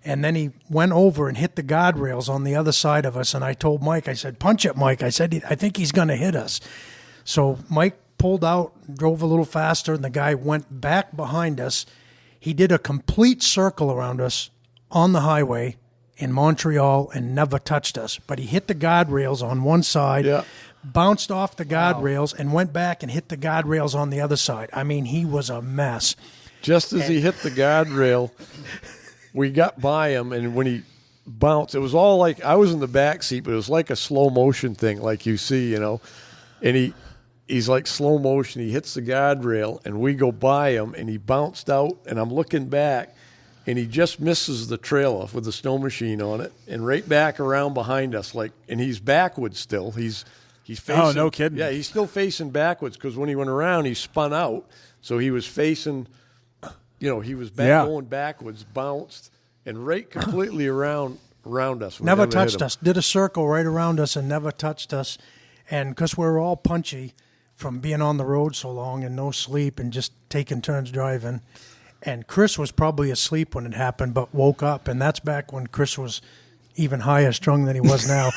And then he went over and hit the guardrails on the other side of us. And I told Mike, I said, "Punch it, Mike." I said, "I think he's going to hit us." So Mike pulled out, drove a little faster, and the guy went back behind us. He did a complete circle around us on the highway in Montreal and never touched us. But he hit the guardrails on one side, bounced off the guardrails, and went back and hit the guardrails on the other side. I mean, he was a mess. Just as he hit the guardrail, we got by him, and when he bounced, it was all like, I was in the back seat, but it was like a slow motion thing, like you see, you know. And he's like slow motion. He hits the guardrail, and we go by him, and he bounced out, and I'm looking back, and he just misses the trailer with the snow machine on it, and right back around behind us, like, and he's backwards still. He's facing. Oh, no kidding. Yeah, he's still facing backwards because when he went around, he spun out, so he was facing. You know, he was going backwards, bounced, and right completely around us. We never touched us. Did a circle right around us and never touched us. And because we were all punchy from being on the road so long and no sleep and just taking turns driving. And Chris was probably asleep when it happened, but woke up. And that's back when Chris was even higher strung than he was now.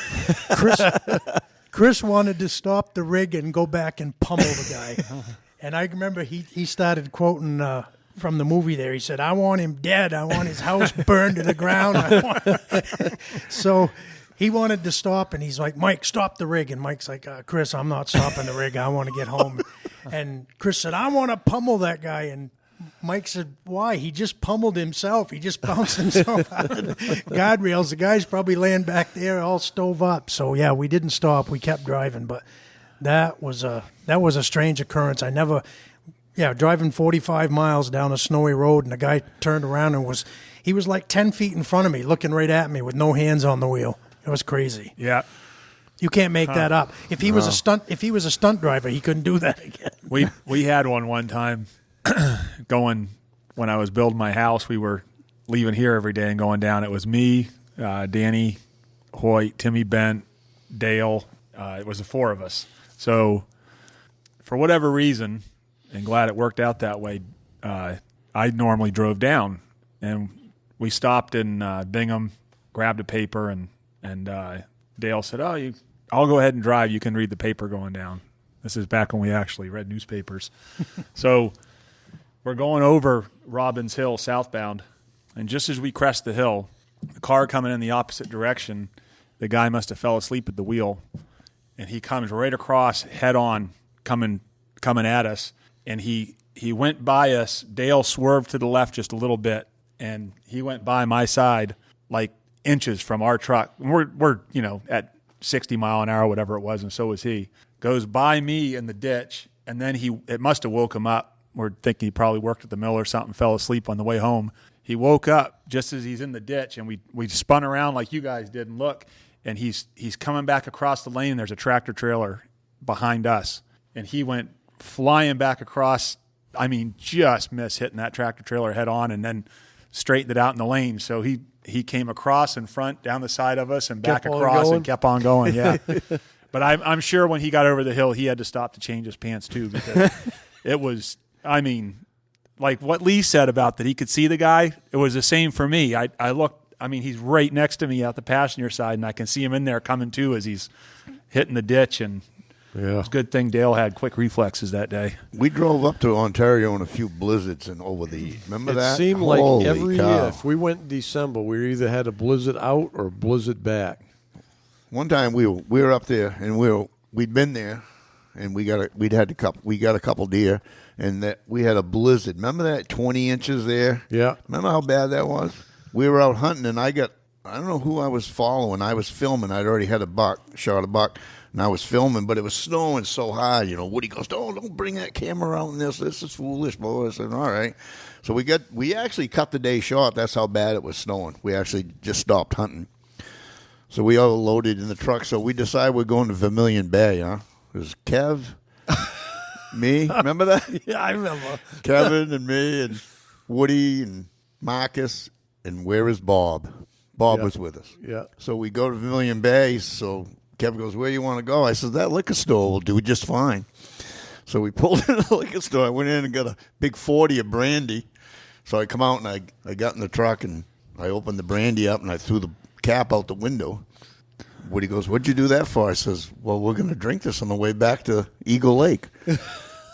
Chris wanted to stop the rig and go back and pummel the guy. And I remember he started quoting from the movie there. He said, "I want him dead. I want his house burned to the ground." So he wanted to stop, and he's like, "Mike, stop the rig." And Mike's like, "Chris, I'm not stopping the rig. I want to get home." And Chris said, "I want to pummel that guy." And Mike said, "Why? He just pummeled himself. He just bounced himself out of the guardrails. The guy's probably laying back there all stove up." So, yeah, we didn't stop. We kept driving. But that was a strange occurrence. Driving 45 miles down a snowy road, and the guy turned around and he was like 10 feet in front of me, looking right at me with no hands on the wheel. It was crazy. Yeah. You can't make that up. If he was a stunt driver, he couldn't do that again. We had one time going when I was building my house. We were leaving here every day and going down. It was me, Danny, Hoyt, Timmy Bent, Dale. It was the four of us. So for whatever reason, and glad it worked out that way, I normally drove down, and we stopped in Bingham, grabbed a paper, and Dale said, I'll go ahead and drive. You can read the paper going down. This is back when we actually read newspapers. So we're going over Robbins Hill southbound, and just as we crest the hill, the car coming in the opposite direction, the guy must have fell asleep at the wheel, and he comes right across head on coming at us, and he went by us. Dale swerved to the left just a little bit, and he went by my side like inches from our truck. We're at 60 mile an hour, whatever it was, and so was he. Goes by me in the ditch, and then it must have woke him up. We're thinking he probably worked at the mill or something, fell asleep on the way home. he woke up just as he's in the ditch, and we spun around like you guys did and look, and he's coming back across the lane. There's a tractor trailer behind us, and he went flying back across. I mean, just missed hitting that tractor trailer head on, and then straightened it out in the lane. So he came across in front, down the side of us, and back across and kept on going. Yeah. But I'm sure when he got over the hill, he had to stop to change his pants too, because it was, I mean, like what Lee said about that he could see the guy, it was the same for me. I looked, I mean, he's right next to me out the passenger side, and I can see him in there coming too as he's hitting the ditch. And it's a good thing Dale had quick reflexes that day. We drove up to Ontario in a few blizzards and over the, remember that? It seemed like every year, if we went in December, we either had a blizzard out or a blizzard back. One time we were up there, and we'd been there, and we got a couple deer, and that we had a blizzard. Remember that 20 inches there? Yeah. Remember how bad that was? We were out hunting, and I don't know who I was following. I was filming. I'd already had shot a buck, and I was filming, but it was snowing so hard. You know, Woody goes, "Oh, don't bring that camera out in this. This is foolish, boy." I said, "All right." So we actually cut the day short. That's how bad it was snowing. We actually just stopped hunting. So we all loaded in the truck. So we decided we're going to Vermilion Bay, huh? It was Kev, me. Remember that? Yeah, I remember. Kevin and me and Woody and Marcus. And where is Bob? Bob was with us. Yeah. So we go to Vermilion Bay. So Kevin goes, "Where you want to go?" I said, "That liquor store will do just fine." So we pulled in the liquor store. I went in and got a big 40 of brandy. So I come out and I got in the truck and I opened the brandy up and I threw the cap out the window. Woody goes, "What'd you do that for?" I says, "Well, we're going to drink this on the way back to Eagle Lake."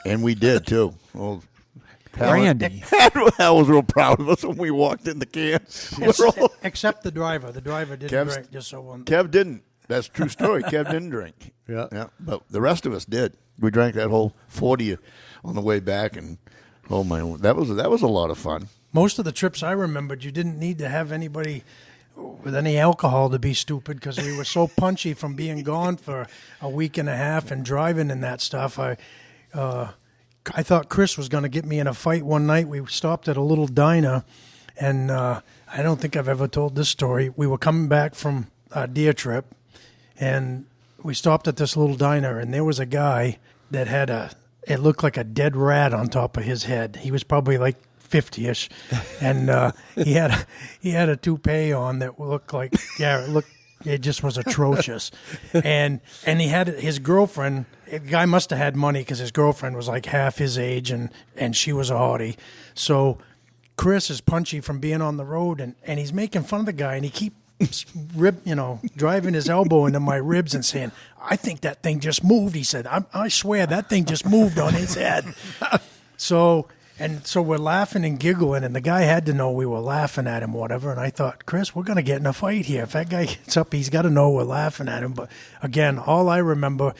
And we did, too. Well, Brandy. Hal was real proud of us when we walked in the camp. Except the driver. The driver didn't drink. Just so one. Kev didn't. That's a true story. Kev didn't drink. Yeah. But the rest of us did. We drank that whole 40 on the way back, and oh my, that was a lot of fun. Most of the trips I remembered, you didn't need to have anybody with any alcohol to be stupid, because we were so punchy from being gone for a week and a half and driving and that stuff. I thought Chris was going to get me in a fight one night. We stopped at a little diner, and I don't think I've ever told this story. We were coming back from a deer trip, and we stopped at this little diner, and there was a guy that had it looked like a dead rat on top of his head. He was probably like 50-ish, and he had a toupee on that looked like, it just was atrocious. And he had his girlfriend. The guy must have had money, because his girlfriend was like half his age, and she was a hottie. So Chris is punchy from being on the road, and he's making fun of the guy, and he keeps driving his elbow into my ribs and saying, "I think that thing just moved." He said, I swear that thing just moved on his head. So we're laughing and giggling, and the guy had to know we were laughing at him, whatever. And I thought, Chris, we're going to get in a fight here. If that guy gets up, he's got to know we're laughing at him. But again, all I remember,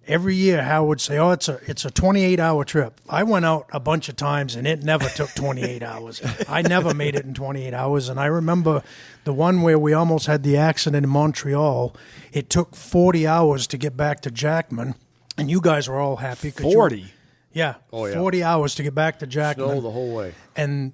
every year Hal would say, "Oh, it's a 28-hour trip." I went out a bunch of times, and it never took 28 hours. I never made it in 28 hours. And I remember the one where we almost had the accident in Montreal. It took 40 hours to get back to Jackman, and you guys were all happy. 40? Yeah, Oh, yeah. 40 hours to get back to Jackman. Snow the whole way. And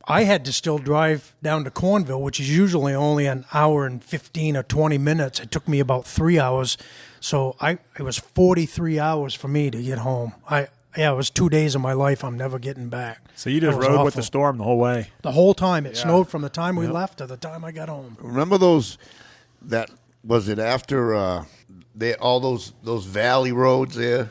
I had to still drive down to Cornville, which is usually only an hour and 15 or 20 minutes. It took me about 3 hours. So it was 43 hours for me to get home. It was 2 days of my life I'm never getting back. So you just rode with the storm the whole way? The whole time. It snowed from the time we left to the time I got home. Remember those? That was it after all those valley roads there.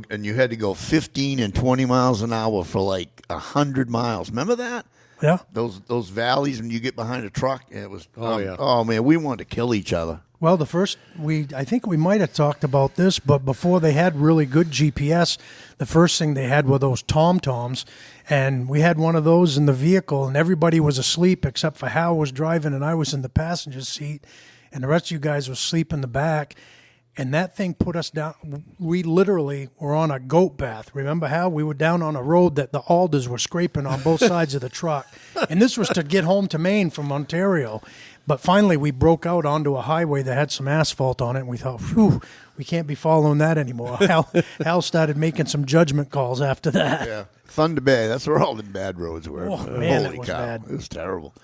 And you had to go 15 and 20 miles an hour for like 100 miles. Remember that? Yeah. Those valleys when you get behind a truck, it was. yeah. Oh man, we wanted to kill each other. Well, I think we might have talked about this, but before they had really good GPS, the first thing they had were those TomToms, and we had one of those in the vehicle, and everybody was asleep except for Hal was driving, and I was in the passenger seat, and the rest of you guys were asleep in the back. and that thing put us down. We literally were on a goat path. Remember how we were down on a road that the alders were scraping on both sides of the truck, and this was to get home to Maine from Ontario. But finally, we broke out onto a highway that had some asphalt on it, and we thought, "Phew, we can't be following that anymore." Hal started making some judgment calls after that. Yeah, Thunder Bay. That's where all the bad roads were. Oh, man, Holy it was cow. bad. It was terrible.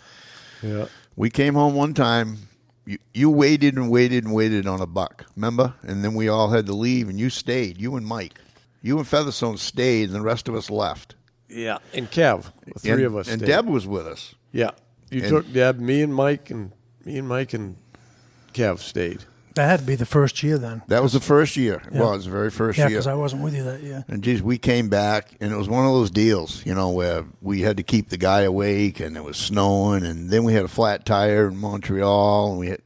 Yeah. We came home one time. You waited and waited and waited on a buck, remember? And then we all had to leave, and you stayed. You and Mike. You and Featherstone stayed, and the rest of us left. Yeah. And Kev, the three of us And stayed. Deb was with us. Yeah. You took Deb, me and Mike and Kev stayed. That had to be the first year then. That was the first year. Yeah. Well, it was the very first Yeah, year. because I wasn't with you that year. And geez, we came back, and it was one of those deals, where we had to keep the guy awake, and it was snowing, and then we had a flat tire in Montreal, and we had,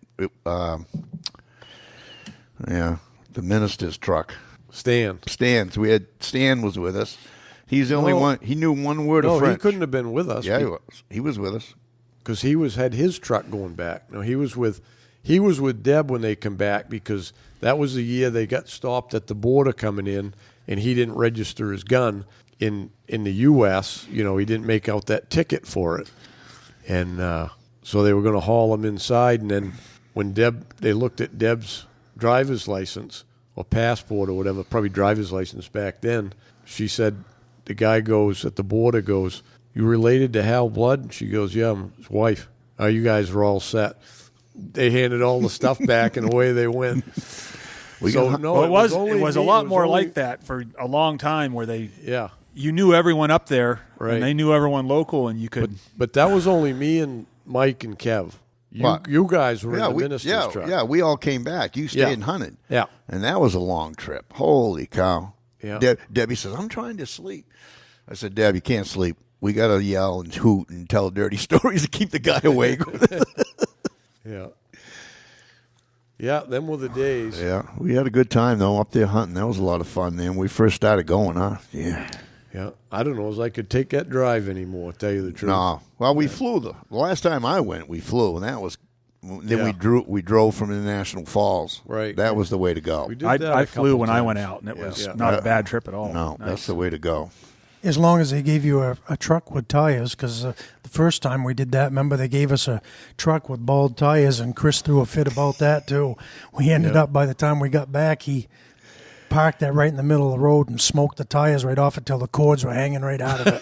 the minister's truck. Stan. So we had Stan was with us. He's the only one. He knew one word of French. He couldn't have been with us. Yeah, he was. He was with us because he had his truck going back. No, he was with Deb when they come back because that was the year they got stopped at the border coming in, and he didn't register his gun in the U.S. He didn't make out that ticket for it, and so they were going to haul him inside. And then when they looked at Deb's driver's license or passport or whatever, probably driver's license back then, she said, the guy at the border goes, "You related to Hal Blood?" And she goes, "Yeah, I'm his wife." "Oh, you guys were all set." They handed all the stuff back, and away they went. It was a lot more like that for a long time, where you knew everyone up there, right, and they knew everyone local, and you could. But that was only me and Mike and Kev. You guys were in the minister's truck. Yeah, we all came back. You stayed and hunted. Yeah, and that was a long trip. Holy cow! Yeah. Debbie says, "I'm trying to sleep." I said, "Deb, you can't sleep. We got to yell and hoot and tell dirty stories to keep the guy awake." Yeah. Yeah, them were the days. Yeah, we had a good time, though, up there hunting. That was a lot of fun then. We first started going, huh? Yeah. Yeah. I don't know as I could take that drive anymore, to tell you the truth. No. Well, we flew. The last time I went, we flew, and that was – then we drove from International Falls. Right. That was the way to go. I flew when I went out, and it was not a bad trip at all. No, nice. That's the way to go. As long as they gave you a truck with tires, because the first time we did that, remember they gave us a truck with bald tires, and Chris threw a fit about that too. We ended up, by the time we got back, he parked that right in the middle of the road and smoked the tires right off until the cords were hanging right out of it.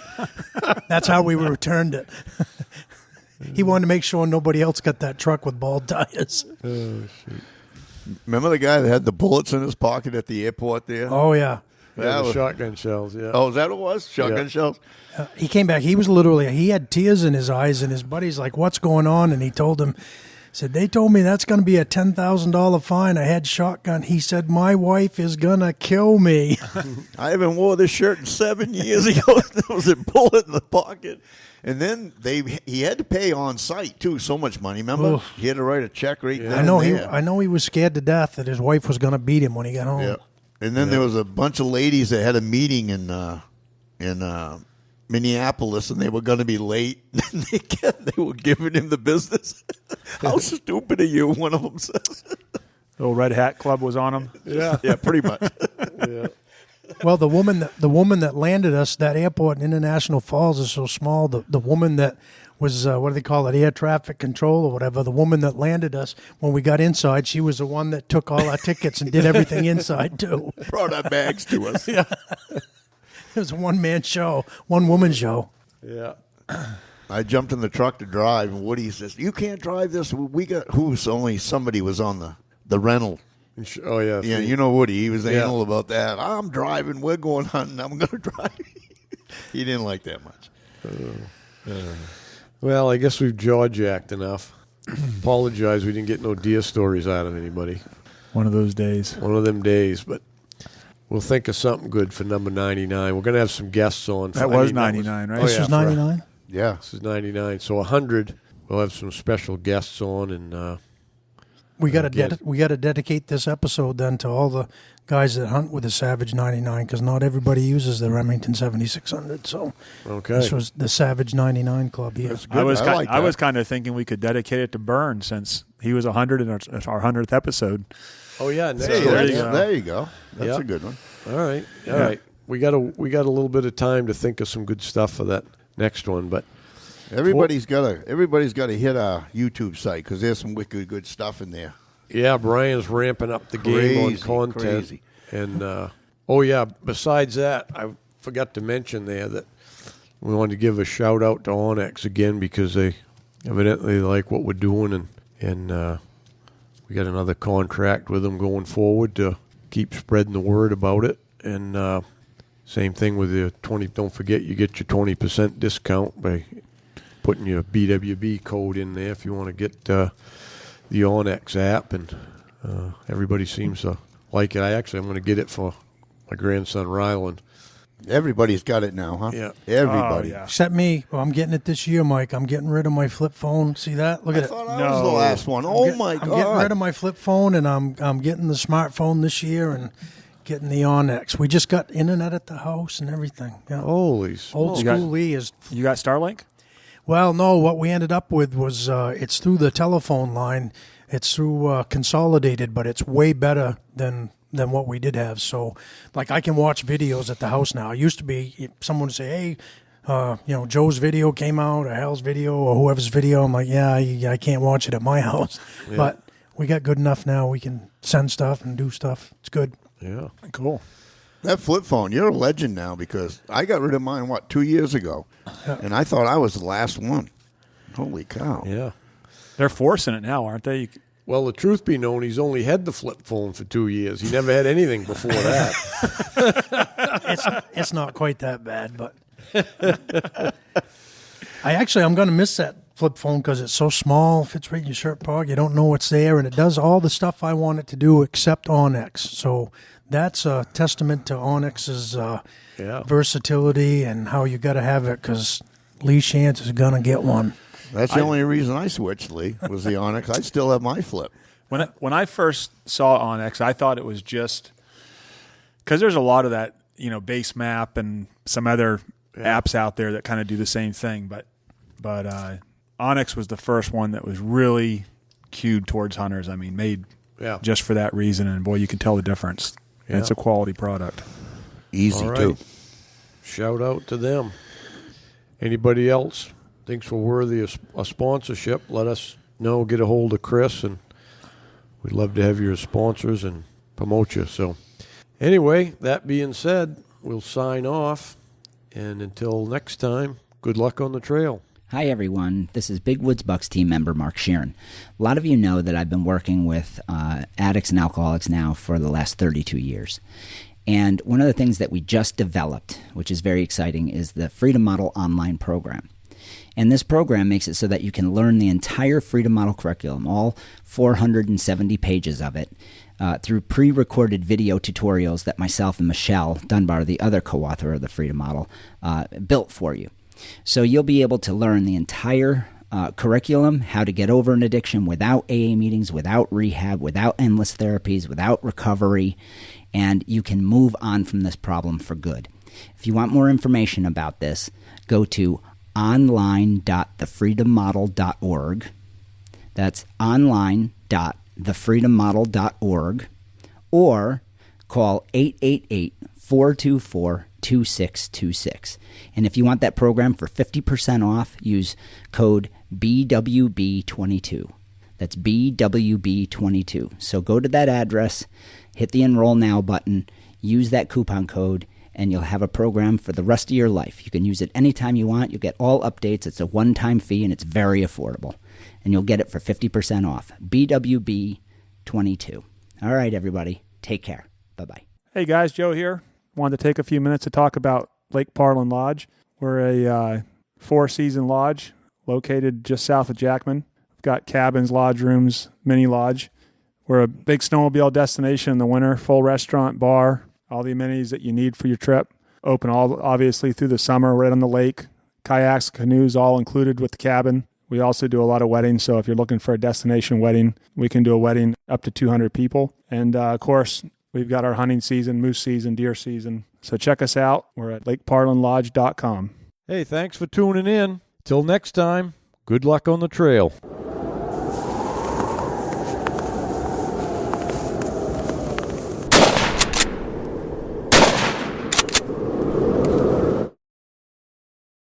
That's how we returned it. He wanted to make sure nobody else got that truck with bald tires. Oh, shoot. Remember the guy that had the bullets in his pocket at the airport there? Oh, yeah. Yeah, the shotgun shells, yeah. Oh, is that what it was? Shotgun shells? He came back. He was he had tears in his eyes, and his buddy's like, "What's going on?" And he told him, said, "They told me that's going to be a $10,000 fine. I had shotgun." He said, "My wife is going to kill me." I haven't wore this shirt in 7 years. He goes, there was a bullet in the pocket. And then he had to pay on site, too, so much money. Remember? Oof. He had to write a check right there. I know he was scared to death that his wife was going to beat him when he got home. Yeah. And then there was a bunch of ladies that had a meeting in Minneapolis, and they were going to be late. They were giving him the business. How stupid are you? One of them says. The old Red Hat Club was on him. Yeah, pretty much. Yeah. Well, the woman that landed us, that airport in International Falls is so small. The woman that was what do they call it, air traffic control or whatever. The woman that landed us when we got inside, she was the one that took all our tickets and did everything inside too. Brought our bags to us. Yeah, it was a one-man show, one-woman show. Yeah. I jumped in the truck to drive, and Woody says, "You can't drive this. We got only somebody was on the rental." Oh, yeah. Yeah, you know Woody. He was anal about that. "I'm driving. We're going hunting. I'm going to drive." He didn't like that much. Well, I guess we've jaw-jacked enough. Apologize we didn't get no deer stories out of anybody. One of those days. One of them days, but we'll think of something good for number 99. We're going to have some guests on. That was 99, right? This was 99? Yeah. This is 99. So 100, we'll have some special guests on, and we got to dedicate this episode then to all the guys that hunt with the Savage 99, because not everybody uses the Remington 7600. So this was the Savage 99 club here. I was kind of thinking we could dedicate it to Byrne, since he was 100 in our 100th episode. Oh yeah, next Hey, one. there you go. There you go. That's a good one. All right. All right. We got a little bit of time to think of some good stuff for that next one, but Everybody's got to hit our YouTube site because there's some wicked good stuff in there. yeah, Brian's ramping up the game on content. Crazy. And besides that, I forgot to mention there that we wanted to give a shout out to Onyx again because they evidently like what we're doing, and we got another contract with them going forward to keep spreading the word about it. And same thing with the 20. Don't forget, you get your 20% discount by putting your BWB code in there if you want to get the Onyx app. And everybody seems to like it. I'm going to get it for my grandson Ryland. Everybody's got it now, huh? Yeah. Everybody. Oh, yeah. Except me. Well, I'm getting it this year, Mike. I'm getting rid of my flip phone. See that? Look at I it. thought I was the last one. My God. I'm getting rid of my flip phone, and I'm getting the smartphone this year and getting the Onyx. We just got internet at the house and everything. Yeah. Holy Old smokes. school Lee is. You got Starlink? Well, no. What we ended up with was it's through the telephone line. It's through Consolidated, but it's way better than what we did have. So, like, I can watch videos at the house now. It used to be someone would say, hey, Joe's video came out or Hal's video or whoever's video. I'm like, yeah, I can't watch it at my house. Yeah. But we got good enough now. We can send stuff and do stuff. It's good. Yeah. Cool. That flip phone, you're a legend now because I got rid of mine, 2 years ago? Yeah. And I thought I was the last one. Holy cow. Yeah. They're forcing it now, aren't they? Well, the truth be known, he's only had the flip phone for 2 years. He never had anything before that. It's not quite that bad, but I'm going to miss that flip phone because it's so small, fits right in your shirt pocket. You don't know what's there, and it does all the stuff I want it to do except Onyx. So that's a testament to Onyx's versatility and how you got to have it because Lee Shantz is going to get one. That's the only reason I switched, Lee, was the Onyx. I still have my flip. When I first saw Onyx, I thought it was just because there's a lot of that, base map and some other apps out there that kind of do the same thing. But Onyx was the first one that was really cued towards hunters. I mean, made just for that reason. And boy, you can tell the difference. Yeah. It's a quality product. Easy too. Shout out to them. Anybody else thinks we're worthy of a sponsorship, let us know. Get a hold of Chris, and we'd love to have you as sponsors and promote you. So anyway, that being said, we'll sign off. And until next time, good luck on the trail. Hi, everyone. This is Big Woods Bucks team member Mark Sheeran. A lot of you know that I've been working with addicts and alcoholics now for the last 32 years. And one of the things that we just developed, which is very exciting, is the Freedom Model online program. And this program makes it so that you can learn the entire Freedom Model curriculum, all 470 pages of it, through pre-recorded video tutorials that myself and Michelle Dunbar, the other co-author of the Freedom Model, built for you. So you'll be able to learn the entire curriculum, how to get over an addiction without AA meetings, without rehab, without endless therapies, without recovery, and you can move on from this problem for good. If you want more information about this, go to online.thefreedommodel.org. That's online.thefreedommodel.org, or call 888-424-2626. And if you want that program for 50% off, use code BWB22. That's BWB22. So go to that address, hit the Enroll Now button, use that coupon code, and you'll have a program for the rest of your life. You can use it anytime you want. You'll get all updates. It's a one-time fee, and it's very affordable. And you'll get it for 50% off. BWB22. All right, everybody. Take care. Bye-bye. Hey, guys. Joe here. Wanted to take a few minutes to talk about Lake Parliam Lodge. We're a 4-season lodge located just south of Jackman. We've got cabins, lodge rooms, mini lodge. We're a big snowmobile destination in the winter, full restaurant, bar, all the amenities that you need for your trip. Open obviously through the summer, right on the lake. Kayaks, canoes, all included with the cabin. We also do a lot of weddings, so if you're looking for a destination wedding, we can do a wedding up to 200 people. And, of course, we've got our hunting season, moose season, deer season. So check us out. We're at lakeparliamlodge.com. Hey, thanks for tuning in. Till next time, good luck on the trail.